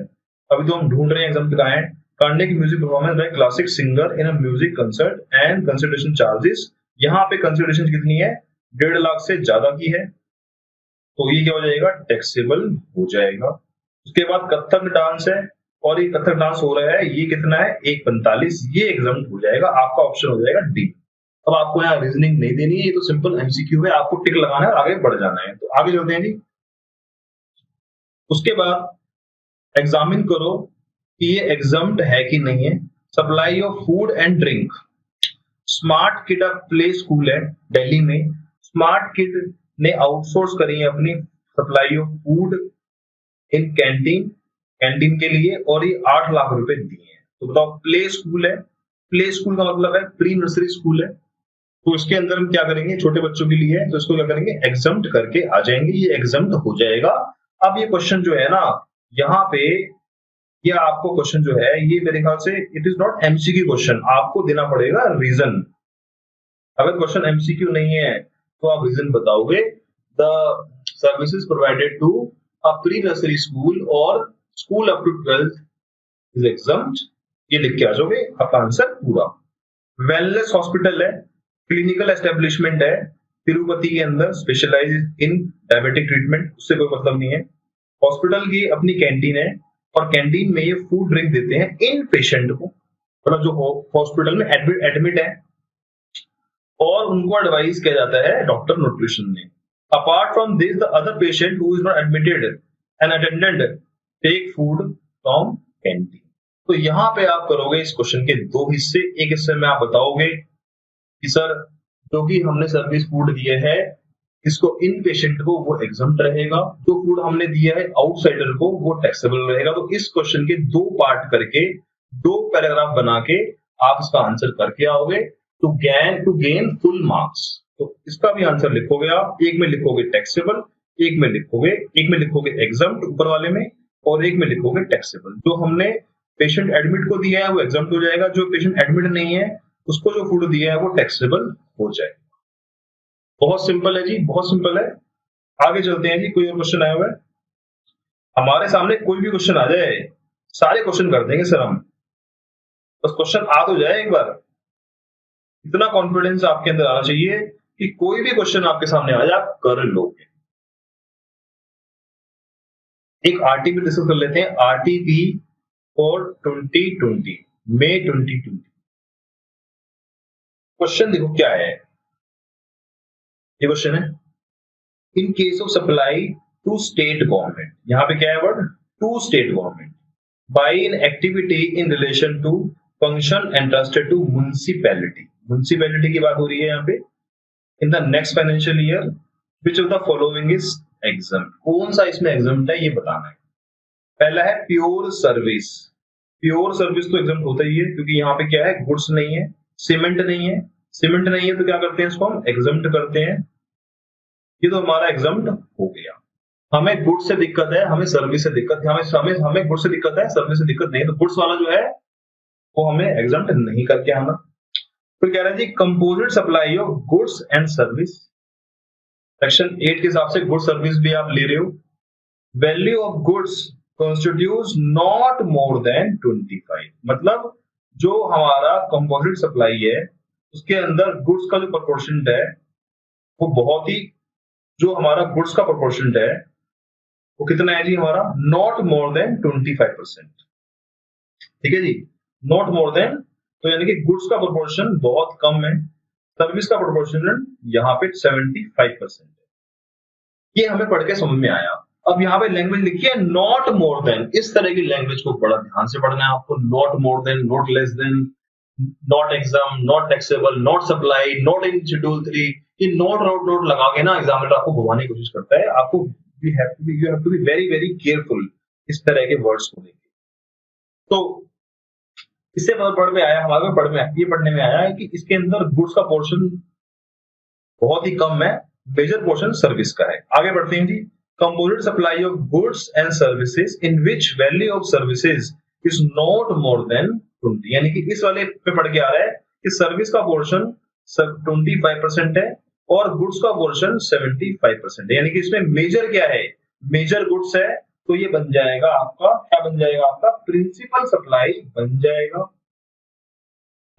अभी तो हम ढूंढ रहे हैं एग्जाम कहाँ है। Carnatic music performance by classic singer in a music concert and consideration charges, यहाँ पे कंसिडरेशन कितनी है 1.5 लाख से ज्यादा की है, तो ये क्या हो जाएगा टैक्सेबल हो जाएगा। उसके बाद कथक डांस है और ये कथक डांस हो रहा है, ये कितना है 1.45, ये एग्जाम हो जाएगा, आपका ऑप्शन हो जाएगा डी। अब आपको यहाँ रीजनिंग नहीं देनी है, ये तो सिंपल एमसीक्यू है, आपको टिक लगाना है और आगे बढ़ जाना है। तो आगे चलते हैं जी। उसके बाद एग्जामिन करो कि ये एग्जाम्ड है कि नहीं है। Supply of food and drink, smart kid play school है दिल्ली में, स्मार्ट किड ने आउटसोर्स करी है अपनी supply of food in canteen, canteen के लिए, और ये 8 लाख रुपए दिए हैं। तो बताओ प्ले स्कूल है, प्ले स्कूल का मतलब है प्री नर्सरी स्कूल है, तो इसके अंदर हम क्या करेंगे छोटे बच्चों के लिए है, तो इसको क्या करेंगे एग्जम्प्ट करके आ जाएंगे, ये एग्जम्प्ट हो जाएगा। अब ये क्वेश्चन जो है ना यहाँ पे, ये आपको क्वेश्चन जो है ये मेरे ख्याल से it is not MCQ question, आपको देना पड़ेगा रीजन। अगर क्वेश्चन एमसीक्यू नहीं है तो आप रीजन बताओगे। The services provided to a pre nursery school और school up to 12th is exempt, ये लिख के आ जाओगे, आपका आंसर पूरा। वेलनेस हॉस्पिटल है, क्लिनिकल एस्टेब्लिशमेंट है तिरुपति के अंदर, स्पेशलाइज इन डायबिटिक ट्रीटमेंट, उससे कोई मतलब नहीं है। हॉस्पिटल की अपनी कैंटीन है और कैंटीन में ये फूड ड्रिंक देते हैं इन पेशेंट को, मतलब जो हॉस्पिटल में एडमिट है, और उनको एडवाइस किया जाता है डॉक्टर न्यूट्रिशन ने। Apart from this the other patient who is not admitted and attendant take food from canteen. तो यहाँ पे आप करोगे इस क्वेश्चन के 2 हिस्से, एक हिस्से में आप बताओगे कि सर जो कि हमने सर्विस फूड दिए है इसको इन पेशेंट को वो एग्जम्प्ट रहेगा, जो फूड हमने दिया है आउटसाइडर को वो टैक्सेबल रहेगा। तो इस क्वेश्चन के 2 पार्ट करके 2 पैराग्राफ बना के आप इसका आंसर करके आओगे टू गेन फुल मार्क्स। तो इसका भी आंसर लिखोगे आप, एक में लिखोगे टैक्सेबल, एक में लिखोगे एग्जम्प्ट ऊपर वाले में, और एक में लिखोगे टैक्सेबल। जो हमने पेशेंट एडमिट को दिया है वो एग्जम्प्ट हो जाएगा, जो पेशेंट एडमिट नहीं है उसको जो फूड दिया है वो टैक्सेबल हो जाएगा। बहुत सिंपल है जी, बहुत सिंपल है। आगे चलते हैं जी, कोई और क्वेश्चन आया हुआ है? हमारे सामने कोई भी क्वेश्चन आ जाए, सारे क्वेश्चन कर देंगे सर हम, बस क्वेश्चन आ तो जाए एक बार। इतना कॉन्फिडेंस आपके अंदर आना चाहिए कि कोई भी क्वेश्चन आपके सामने आ जाए आप कर लोगे। एक आरटीपी डिस्कस कर लेते हैं, आरटीपी फॉर 2020, मई 2020। क्वेश्चन देखो क्या है, ये क्वेश्चन है in case of supply to state government, यहां पे क्या है word, to state government, by an activity in relation to function entrusted to municipality, municipality की बात हो रही है यहाँ पे, in the next financial year, which of the following is exempt, कौन सा इसमें एग्जम्प्ट है ये बताना है। पहला है प्योर सर्विस, प्योर सर्विस तो एग्जम्प्ट होता ही है क्योंकि यहाँ पे क्या है, गुड्स नहीं है, सीमेंट नहीं है, सीमेंट नहीं है तो क्या करते हैं इसको हम एग्जम्प्ट करते हैं, ये तो हमारा एग्जम्प्ट हो गया। हमें गुड्स से दिक्कत है, हमें सर्विस से दिक्कत है, हमें गुड्स से दिक्कत है, सर्विस से दिक्कत नहीं है, तो गुड्स वाला जो है वो हमें एग्जम्प्ट नहीं करके आना। फिर कह रहे हैं जी composite supply of goods and service, section 8 के हिसाब से गुड सर्विस भी आप ले रहे हो। Value of goods constitute not more then 25, मतलब जो हमारा कंपोजिट सप्लाई है उसके अंदर गुड्स का जो प्रोपोर्शन है वो बहुत ही, जो हमारा गुड्स का प्रोपोर्शन है वो कितना है जी हमारा, नॉट मोर देन 25%। ठीक है जी, नॉट मोर देन, तो यानी कि गुड्स का प्रोपोर्शन बहुत कम है, सर्विस का प्रोपोर्शन यहाँ पे 75% है। ये हमें पढ़ के समझ में आया। अब यहाँ पे लैंग्वेज लिखी है नॉट मोर देन, इस तरह की लैंग्वेज को बड़ा ध्यान से पढ़ना है आपको। Not more then, not less than, not exam, not taxable, not supply, not in schedule 3, ये नोट लगा के ना एग्जामिनर आपको घुमाने की कोशिश करता है। आपको you have to be very very careful इस तरह के वर्ड्स को लेके। तो इससे पढ़ में आया हमारे पढ़ में ये पढ़ने में आया है कि इसके अंदर गुड्स का पोर्शन बहुत ही कम है, मेजर पोर्शन सर्विस का है। आगे बढ़ते हैं जी, composite supply of goods and services in which value of services is not more than 20, यानी कि इस वाले पे पढ़ के आ रहा है कि सर्विस का पोर्शन 25% है और गुड्स का पोर्शन 75% है, यानी कि इसमें मेजर क्या है, मेजर गुड्स है, तो ये बन जाएगा आपका, क्या बन जाएगा आपका, प्रिंसिपल सप्लाई बन जाएगा।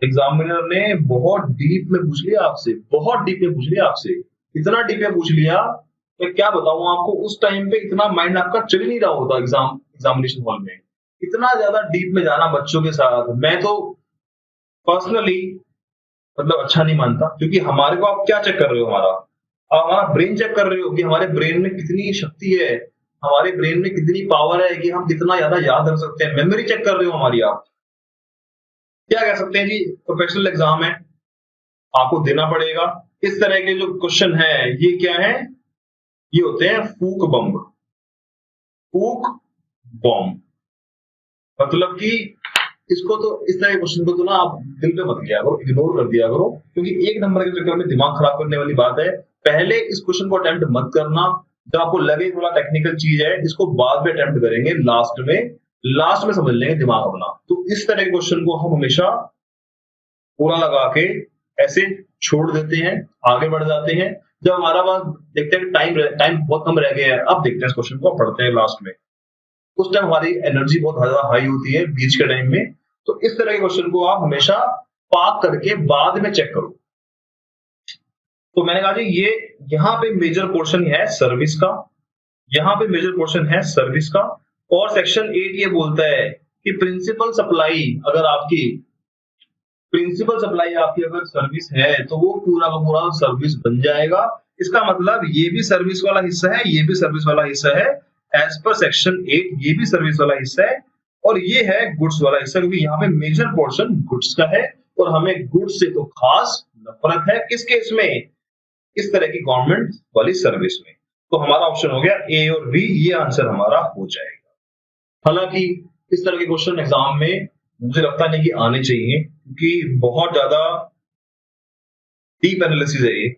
एग्जामिनर ने बहुत डीप में पूछ लिया आपसे, बहुत डीप में पूछ लिया आपसे, इतना डीप में पूछ लिया कि क्या बताऊं आपको, उस टाइम पे इतना माइंड आपका चल नहीं रहा होता एग्जामिनेशन हॉल में, इतना ज्यादा डीप में जाना बच्चों के साथ मैं तो पर्सनली मतलब अच्छा नहीं मानता, क्योंकि हमारे को आप क्या चेक कर रहे हो, आप हमारा ब्रेन चेक कर रहे हो कि हमारे ब्रेन में कितनी शक्ति है, हमारे ब्रेन में कितनी पावर है कि हम कितना ज्यादा याद रख सकते हैं, मेमोरी चेक कर रहे हो हमारी आप। क्या कह सकते हैं जी, प्रोफेशनल एग्जाम है, आपको देना पड़ेगा। इस तरह के जो क्वेश्चन है ये क्या है, ये होते हैं फूक बम, फूक बॉम्ब, मतलब कि इसको तो, इस तरह के क्वेश्चन को तो ना आप दिल पे मत लिया करो, इग्नोर कर दिया करो, क्योंकि एक नंबर के चक्कर में दिमाग खराब करने वाली बात है। पहले इस क्वेश्चन को अटेम्प्ट मत करना, जब आपको लगे थोड़ा टेक्निकल चीज है इसको बाद में अटेम्प्ट करेंगे, लास्ट में समझ लेंगे दिमाग अपना। तो इस तरह के क्वेश्चन को हम हमेशा पूरा लगा के ऐसे छोड़ देते हैं, आगे बढ़ जाते हैं। जब हमारा पास देखते हैं टाइम बहुत कम रह गया है, अब देखते हैं इस क्वेश्चन को, पढ़ते हैं लास्ट में, उस टाइम हमारी एनर्जी बहुत ज्यादा हाई होती है बीच के टाइम में। तो इस तरह के क्वेश्चन को आप हमेशा पार्क करके बाद में चेक करो। तो मैंने कहा जी ये यहाँ पे मेजर पोर्शन है सर्विस का, यहाँ पे मेजर पोर्शन है सर्विस का, और सेक्शन 8 ये बोलता है कि प्रिंसिपल सप्लाई अगर सर्विस है तो वो पूरा का पूरा सर्विस बन जाएगा। इसका मतलब ये भी सर्विस वाला हिस्सा है, ये भी सर्विस वाला हिस्सा है, एज पर सेक्शन 8 ये भी सर्विस वाला हिस्सा है, और ये है गुड्स वाला हिस्सा, क्योंकि यहाँ पे मेजर पोर्शन गुड्स का है और हमें गुड्स से तो खास नफरत है, किस केस में, इस तरह की गवर्नमेंट वाली सर्विस में। तो हमारा ऑप्शन हो गया ए और बी, ये आंसर हमारा हो जाएगा। हालांकि इस तरह के क्वेश्चन एग्जाम में मुझे लगता नहीं कि आने चाहिए, क्योंकि बहुत ज्यादा डीप एनालिसिस है ये,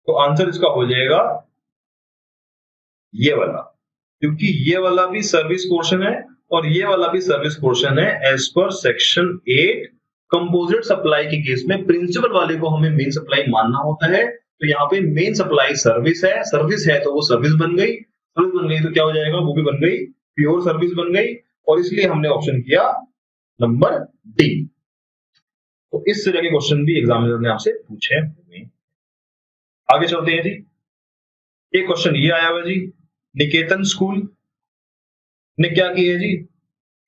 तो आंसर इसका हो जाएगा ये वाला, क्योंकि ये वाला भी सर्विस पोर्शन है और ये वाला भी सर्विस पोर्शन है as per section 8। Composite supply के केस में प्रिंसिपल वाले को हमें मेन सप्लाई मानना होता है, तो यहाँ पे मेन सप्लाई सर्विस है तो वो सर्विस बन गई, सर्विस बन गई तो क्या हो जाएगा, वो भी बन गई प्योर सर्विस बन गई, और इसलिए हमने ऑप्शन किया नंबर डी। तो इस तरह के क्वेश्चन भी एग्जामिनर ने आपसे पूछे हुए। आगे चलते हैं जी। एक क्वेश्चन ये आया हुआ जी, निकेतन स्कूल ने क्या किया है जी,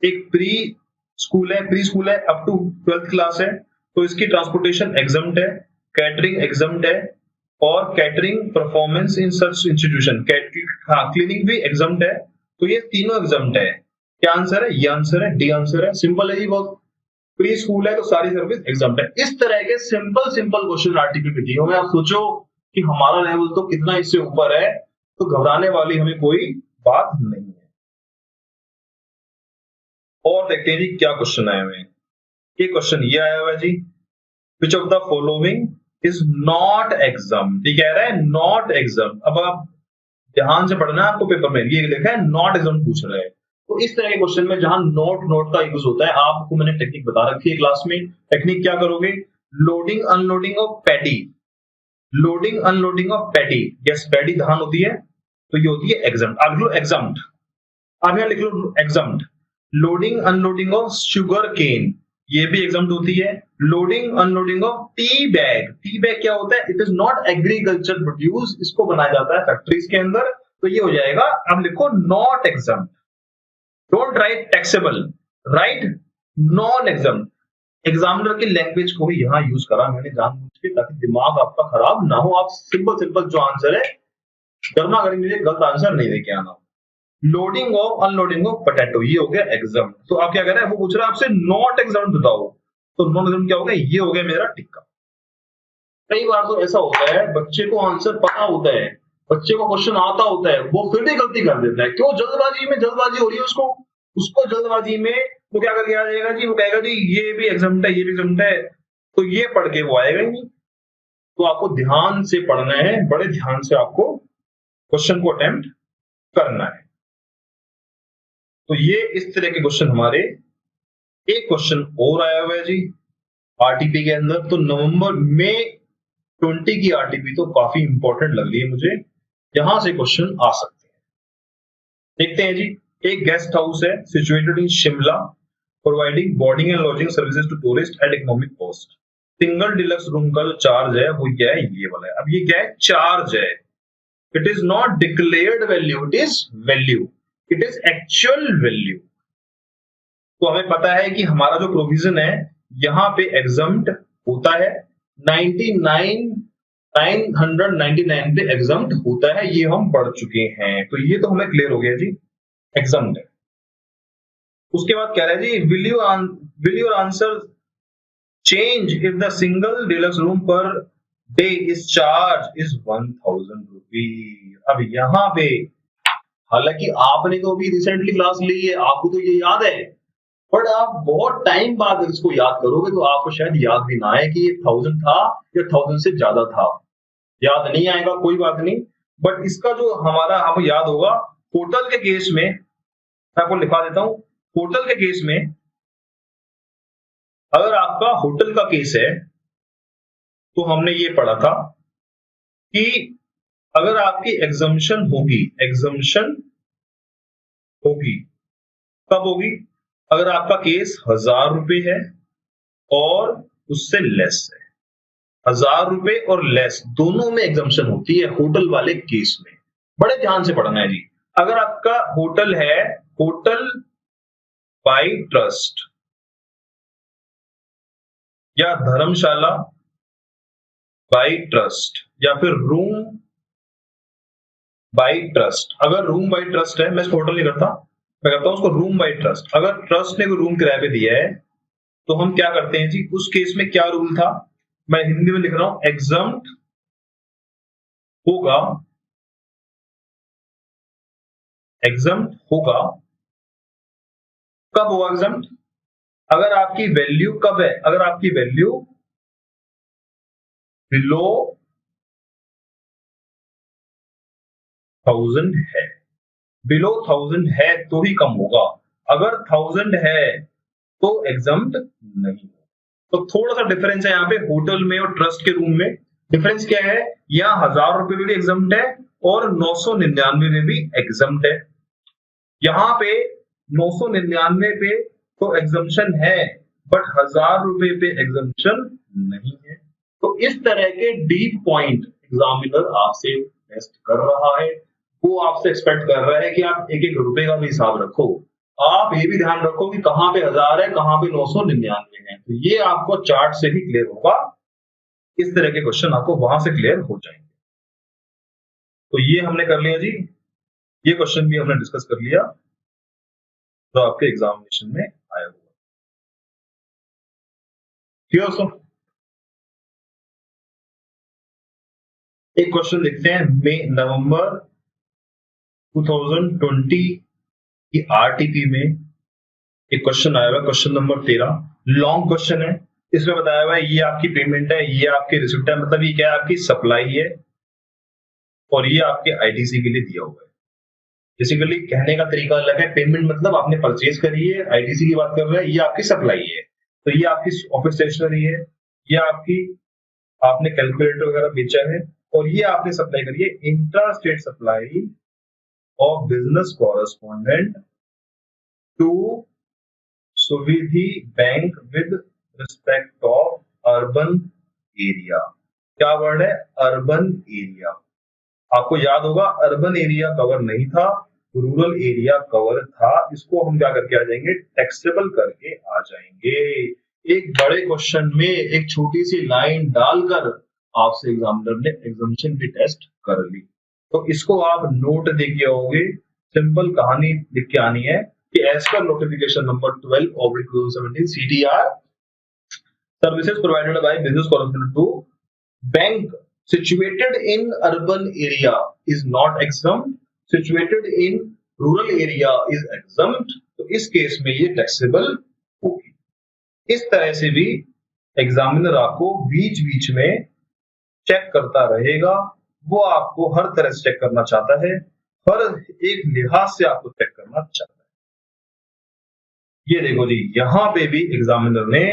एक प्री स्कूल है अप टू 12th क्लास है, तो इसकी ट्रांसपोर्टेशन एग्जम्प्ट है, कैटरिंग एग्जम्प्ट है, और catering performance in such institution, cleaning भी एग्जम्प्ट है, तो ये तीनों एग्जम्प्ट है। क्या आंसर है, ये आंसर है, डी आंसर है, सिंपल है जी बहुत। प्री स्कूल है तो सारी सर्विस एग्जम्प्ट है। इस तरह के सिंपल क्वेश्चन आर्टिकल के दिए होंगे। आप सोचो कि हमारा लेवल तो कितना इससे ऊपर है, तो घबराने वाली हमें कोई बात नहीं है। और देखते हैं जी क्या क्वेश्चन आए हुए हैं। ये क्वेश्चन ये आया हुआ है जी, which of the following is not exam, ठीक कह रहा है नॉट एग्जाम। अब आप ध्यान से पढ़ना है आपको पेपर में, ये लिखा है नॉट एग्जाम पूछ रहा है। तो इस तरह के क्वेश्चन में जहां नोट का यूज होता है, आपको मैंने टेक्निक बता रखी है क्लास में। टेक्निक क्या करोगे, loading unloading of paddy, loading unloading of paddy, yes paddy धान होती है तो ये होती है एग्जाम्प्ट। आप लिख लो एग्जाम्प्ट, आप यहां लिख लो exempt. Loading unloading of sugar cane, ये भी एग्जाम्प्ट होती है। Loading unloading of tea bag क्या होता है, it is not agriculture produce, इसको बनाया जाता है फैक्ट्रीज के अंदर, तो ये हो जाएगा। अब लिखो not exempt, don't write taxable, right non exempt. Examiner की लैंग्वेज को ही यहां यूज करा मैंने जानबूझ के, ताकि दिमाग आपका खराब ना हो, आप सिंपल जो आंसर है गर्मा गर्मी में गलत आंसर नहीं लेके आना। Loading of unloading of potato, ये हो गया एग्जाम। तो आप क्या कर रहे हैं, वो पूछ रहा है आपसे नॉट एग्जाम बताओ, तो नॉट एग्जाम क्या हो गया, ये हो गया मेरा टिक्का। कई बार तो ऐसा होता है बच्चे को आंसर पता होता है, बच्चे को क्वेश्चन आता होता है, वो फिर भी गलती कर देता है। क्यों, जल्दबाजी हो रही है उसको, जल्दबाजी में वो क्या करके आ जाएगा जी, वो कहेगा जी ये भी एग्जाम है, ये भी एग्जाम है, तो ये पढ़ के वो आएगा ही नहीं। तो आपको ध्यान से पढ़ना है, बड़े ध्यान से आपको क्वेश्चन को अटेम्प्ट करना है। तो ये इस तरह के क्वेश्चन हमारे। एक क्वेश्चन और आया हुआ है जी आरटीपी के अंदर, तो नवंबर में 20 की आरटीपी तो काफी इंपॉर्टेंट लग रही है मुझे, यहां से क्वेश्चन आ सकते हैं। देखते हैं जी। एक गेस्ट हाउस है situated in Shimla, providing boarding and lodging services to tourist at economic cost. Single deluxe room का जो चार्ज है वो क्या है, ये वाला है। अब ये क्या है, चार्ज है, it is not declared value, it is value, it is actual value. तो हमें पता है कि हमारा जो प्रोविजन है यहां पे एग्जम्प्ट होता है, 999 पे एग्जम्प्ट होता है, ये हम पढ़ चुके हैं, तो ये तो हमें क्लियर हो गया जी, एग्जम्प्ट है। उसके बाद कह रहा है जी, will your answer change if the single deluxe room per day is charge is 1000 rupees. अब यहां पे हालांकि आपने तो अभी रिसेंटली क्लास ली है, आपको तो ये याद है, बट आप बहुत टाइम बाद इसको याद करोगे तो आपको शायद याद भी ना आए कि ये 1000 था या 1000 से ज्यादा था। याद नहीं आएगा कोई बात नहीं, बट इसका जो हमारा आपको याद होगा, होटल के केस में मैं आपको लिखा देता हूं। होटल के केस में अगर आपका होटल का केस है तो हमने ये पढ़ा था कि अगर आपकी एग्जम्पशन होगी, कब होगी, अगर आपका केस 1000 रुपए है और उससे लेस है, 1000 रुपए और लेस दोनों में एग्जम्पशन होती है होटल वाले केस में। बड़े ध्यान से पढ़ना है जी। अगर आपका होटल है, होटल बाय ट्रस्ट या धर्मशाला बाय ट्रस्ट या फिर रूम बाय ट्रस्ट, अगर रूम बाय ट्रस्ट है, मैं इसको होटल नहीं करता, मैं करता हूं उसको रूम बाय ट्रस्ट। अगर ट्रस्ट ने कोई रूम किराए पे दिया है तो हम क्या करते हैं जी, उस केस में क्या रूल था, मैं हिंदी में लिख रहा हूं, एग्जम्प्ट होगा, एग्जम्प्ट होगा, कब होगा एग्जम्प्ट, अगर आपकी वैल्यू कब है, अगर आपकी वैल्यू बिलो 1000 है, बिलो 1000 है तो ही कम होगा, अगर 1000 है तो एग्जम्प्ट नहीं। तो थोड़ा सा डिफरेंस है यहाँ पे होटल में और ट्रस्ट के रूम में। डिफरेंस क्या है, यहाँ 1000 रुपए में भी एग्जम्प्ट है और 999 में भी एग्जम्प्ट है। यहाँ पे 999 पे तो एग्जम्पशन है बट 1000 रुपए पे एग्जम्पशन नहीं है। तो इस तरह के डीप पॉइंट एग्जामिनर आपसे टेस्ट कर रहा है। वो आपसे एक्सपेक्ट कर रहा है कि आप एक एक रुपए का भी हिसाब रखो। आप ये भी ध्यान रखो कि कहाँ पे 1000 है, कहाँ पे 999 है। तो ये आपको चार्ट से ही क्लियर होगा। इस तरह के क्वेश्चन आपको वहां से क्लियर हो जाएंगे। तो ये हमने कर लिया जी, ये क्वेश्चन भी हमने डिस्कस कर लिया जो आपके एग्जामिनेशन में आया हुआ। ठीक है दोस्तों, एक क्वेश्चन देखते हैं। नवंबर 2020 की आरटीपी में एक क्वेश्चन आया हुआ, क्वेश्चन नंबर 13। लॉन्ग क्वेश्चन है। इसमें बताया हुआ है ये आपकी पेमेंट है, ये आपकी रिसिप्ट है, मतलब ये क्या है, आपकी सप्लाई है और ये आपके आईटीसी के लिए दिया हुआ है। बेसिकली कहने का तरीका अलग है। पेमेंट मतलब आपने परचेज करी है, आईटीसी की बात कर रहे हैं, ये आपकी सप्लाई है। तो ये आपकी ऑफिस स्टेशनरी है, ये आपकी आपने कैलकुलेटर वगैरह बेचा है और ये आपने सप्लाई करी है intra state supply of business correspondent to Suvidhi bank with respect of urban area. क्या वर्ड है, अर्बन एरिया। आपको याद होगा अर्बन एरिया कवर नहीं था, रूरल एरिया कवर था। इसको हम क्या करके आ जाएंगे, टैक्सेबल करके आ जाएंगे। एक बड़े क्वेश्चन में एक छोटी सी लाइन डालकर आपसे एग्जामिनर ने एग्जामिनेशन की टेस्ट कर ली। तो इसको आप नोट देके आओगे। सिंपल कहानी लिख के आनी है कि as per notification number 12/2017 CTR services provided by business correspondent to bank situated in urban area is not exempt, situated in rural area is exempt। तो इस केस में ये टैक्सेबल होगी। इस तरह से भी एग्जामिनर आपको बीच बीच में चेक करता रहेगा। वो आपको हर तरह से चेक करना चाहता है, हर एक लिहाज से आपको चेक करना चाहता है। ये देखो जी, यहां पे भी एग्जामिनर ने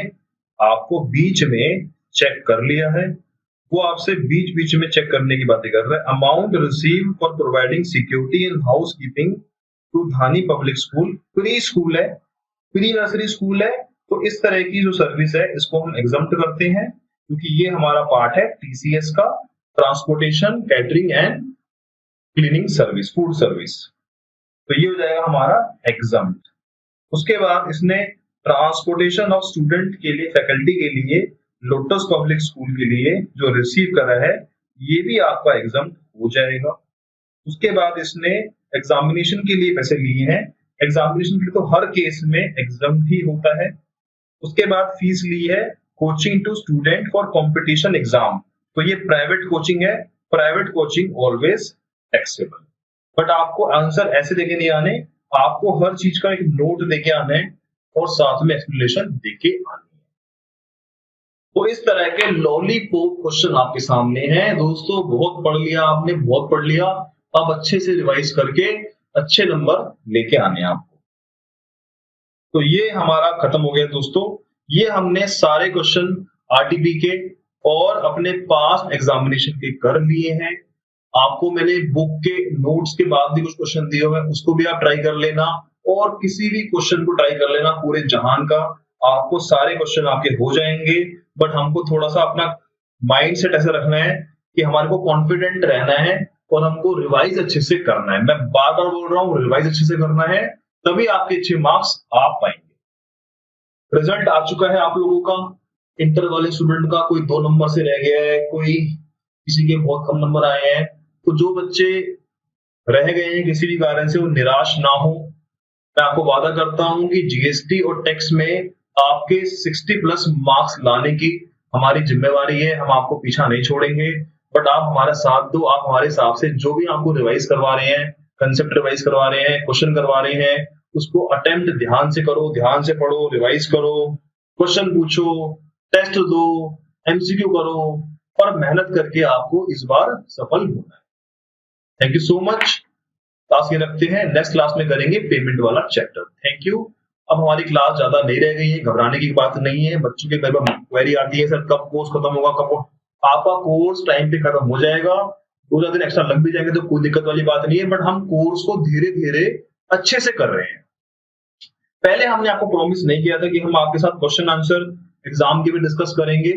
आपको बीच में चेक कर लिया है। वो आपसे बीच बीच में चेक करने की बातें कर रहा है। Amount receive for providing security in house keeping to Dhani public school. Pre school है, प्री नर्सरी स्कूल है, तो इस तरह की जो सर्विस है इसको हम एग्जम्प्ट करते हैं क्योंकि ये हमारा पार्ट है टीसीएस का, transportation catering and cleaning service, food service. तो ये हो जाएगा हमारा एग्जम्प्ट। उसके बाद इसने ट्रांसपोर्टेशन ऑफ स्टूडेंट के लिए, फैकल्टी के लिए, लोटस पब्लिक स्कूल के लिए जो रिसीव कर रहा है ये भी आपका एग्जाम्प्ट हो जाएगा। उसके बाद इसने एग्जामिनेशन के लिए पैसे लिए हैं, एग्जामिनेशन के लिए तो हर केस में एग्जाम्प्ट ही होता है। उसके बाद फीस ली है coaching to student for competition exam, तो ये प्राइवेट कोचिंग है, private coaching always taxable. But आपको आंसर ऐसे देके नहीं आने, आपको हर चीज का एक नोट देके आना है और साथ में एक्सप्लेनेशन देके आनी है। तो इस तरह के लॉलीपॉप क्वेश्चन आपके सामने हैं दोस्तों। बहुत पढ़ लिया आपने, बहुत पढ़ लिया। अब अच्छे से रिवाइज करके अच्छे नंबर लेके आने हैं आपको। तो ये हमारा खत्म हो गया दोस्तों। ये हमने सारे क्वेश्चन आरटीपी के और अपने पास्ट एग्जामिनेशन के कर लिए हैं। आपको मैंने बुक के नोट्स के बाद भी कुछ क्वेश्चन दिए हुए हैं, उसको भी आप ट्राई कर लेना और किसी भी क्वेश्चन को ट्राई कर लेना पूरे जहान का। आपको सारे क्वेश्चन आपके हो जाएंगे। बट हमको थोड़ा सा अपना माइंड सेट ऐसा रखना है कि हमारे को कॉन्फिडेंट रहना है और हमको रिवाइज अच्छे से करना है। मैं बार बार बोल रहा हूँ, रिवाइज अच्छे से करना है, तभी आपके अच्छे मार्क्स आ पाएंगे। रिजल्ट आ चुका है आप लोगों का, इंटर वाले स्टूडेंट का कोई 2 नंबर से रह गया है, कोई किसी के बहुत कम नंबर आए हैं। तो जो बच्चे रह गए हैं किसी भी कारण से वो निराश ना हो। मैं आपको वादा करता हूं कि जीएसटी और टैक्स में आपके 60+ मार्क्स लाने की हमारी जिम्मेवारी है। हम आपको पीछा नहीं छोड़ेंगे, बट आप हमारा साथ दो। आप हमारे हिसाब से जो भी आपको रिवाइज करवा रहे हैं, कंसेप्ट रिवाइज करवा रहे हैं, क्वेश्चन करवा रहे हैं, उसको अटेम्प्ट ध्यान से करो, ध्यान से पढ़ो, रिवाइज करो, क्वेश्चन पूछो, टेस्ट दो, एमसीक्यू करो और मेहनत करके आपको इस बार सफल होना है। Thank you so much. Class ये रखते हैं, नेक्स्ट क्लास में करेंगे पेमेंट वाला चैप्टर। Thank you. अब हमारी क्लास ज्यादा नहीं रह गई है, घबराने की बात नहीं है। बच्चों के घर में क्वेरी आती है, सर कब कोर्स खत्म होगा, कब आपका कोर्स टाइम पे खत्म हो जाएगा। 2-4 दिन एक्स्ट्रा लग भी जाएंगे तो कोई दिक्कत वाली बात नहीं है, बट हम कोर्स को धीरे धीरे अच्छे से कर रहे हैं। पहले हमने आपको प्रॉमिस नहीं किया था कि हम आपके साथ क्वेश्चन आंसर एग्जाम के भी डिस्कस करेंगे।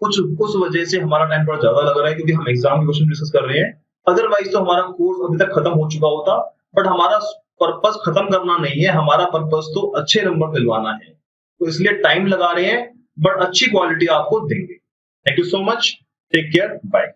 कुछ उस वजह से हमारा टाइम थोड़ा ज्यादा लग रहा है क्योंकि हम एग्जाम के क्वेश्चन डिस्कस कर रहे हैं। अदरवाइज तो हमारा कोर्स अभी तक खत्म हो चुका होता, बट हमारा पर्पस खत्म करना नहीं है, हमारा पर्पस तो अच्छे नंबर दिलवाना है। तो इसलिए टाइम लगा रहे हैं, बट अच्छी क्वालिटी आपको देंगे। Thank you so much, take care, bye.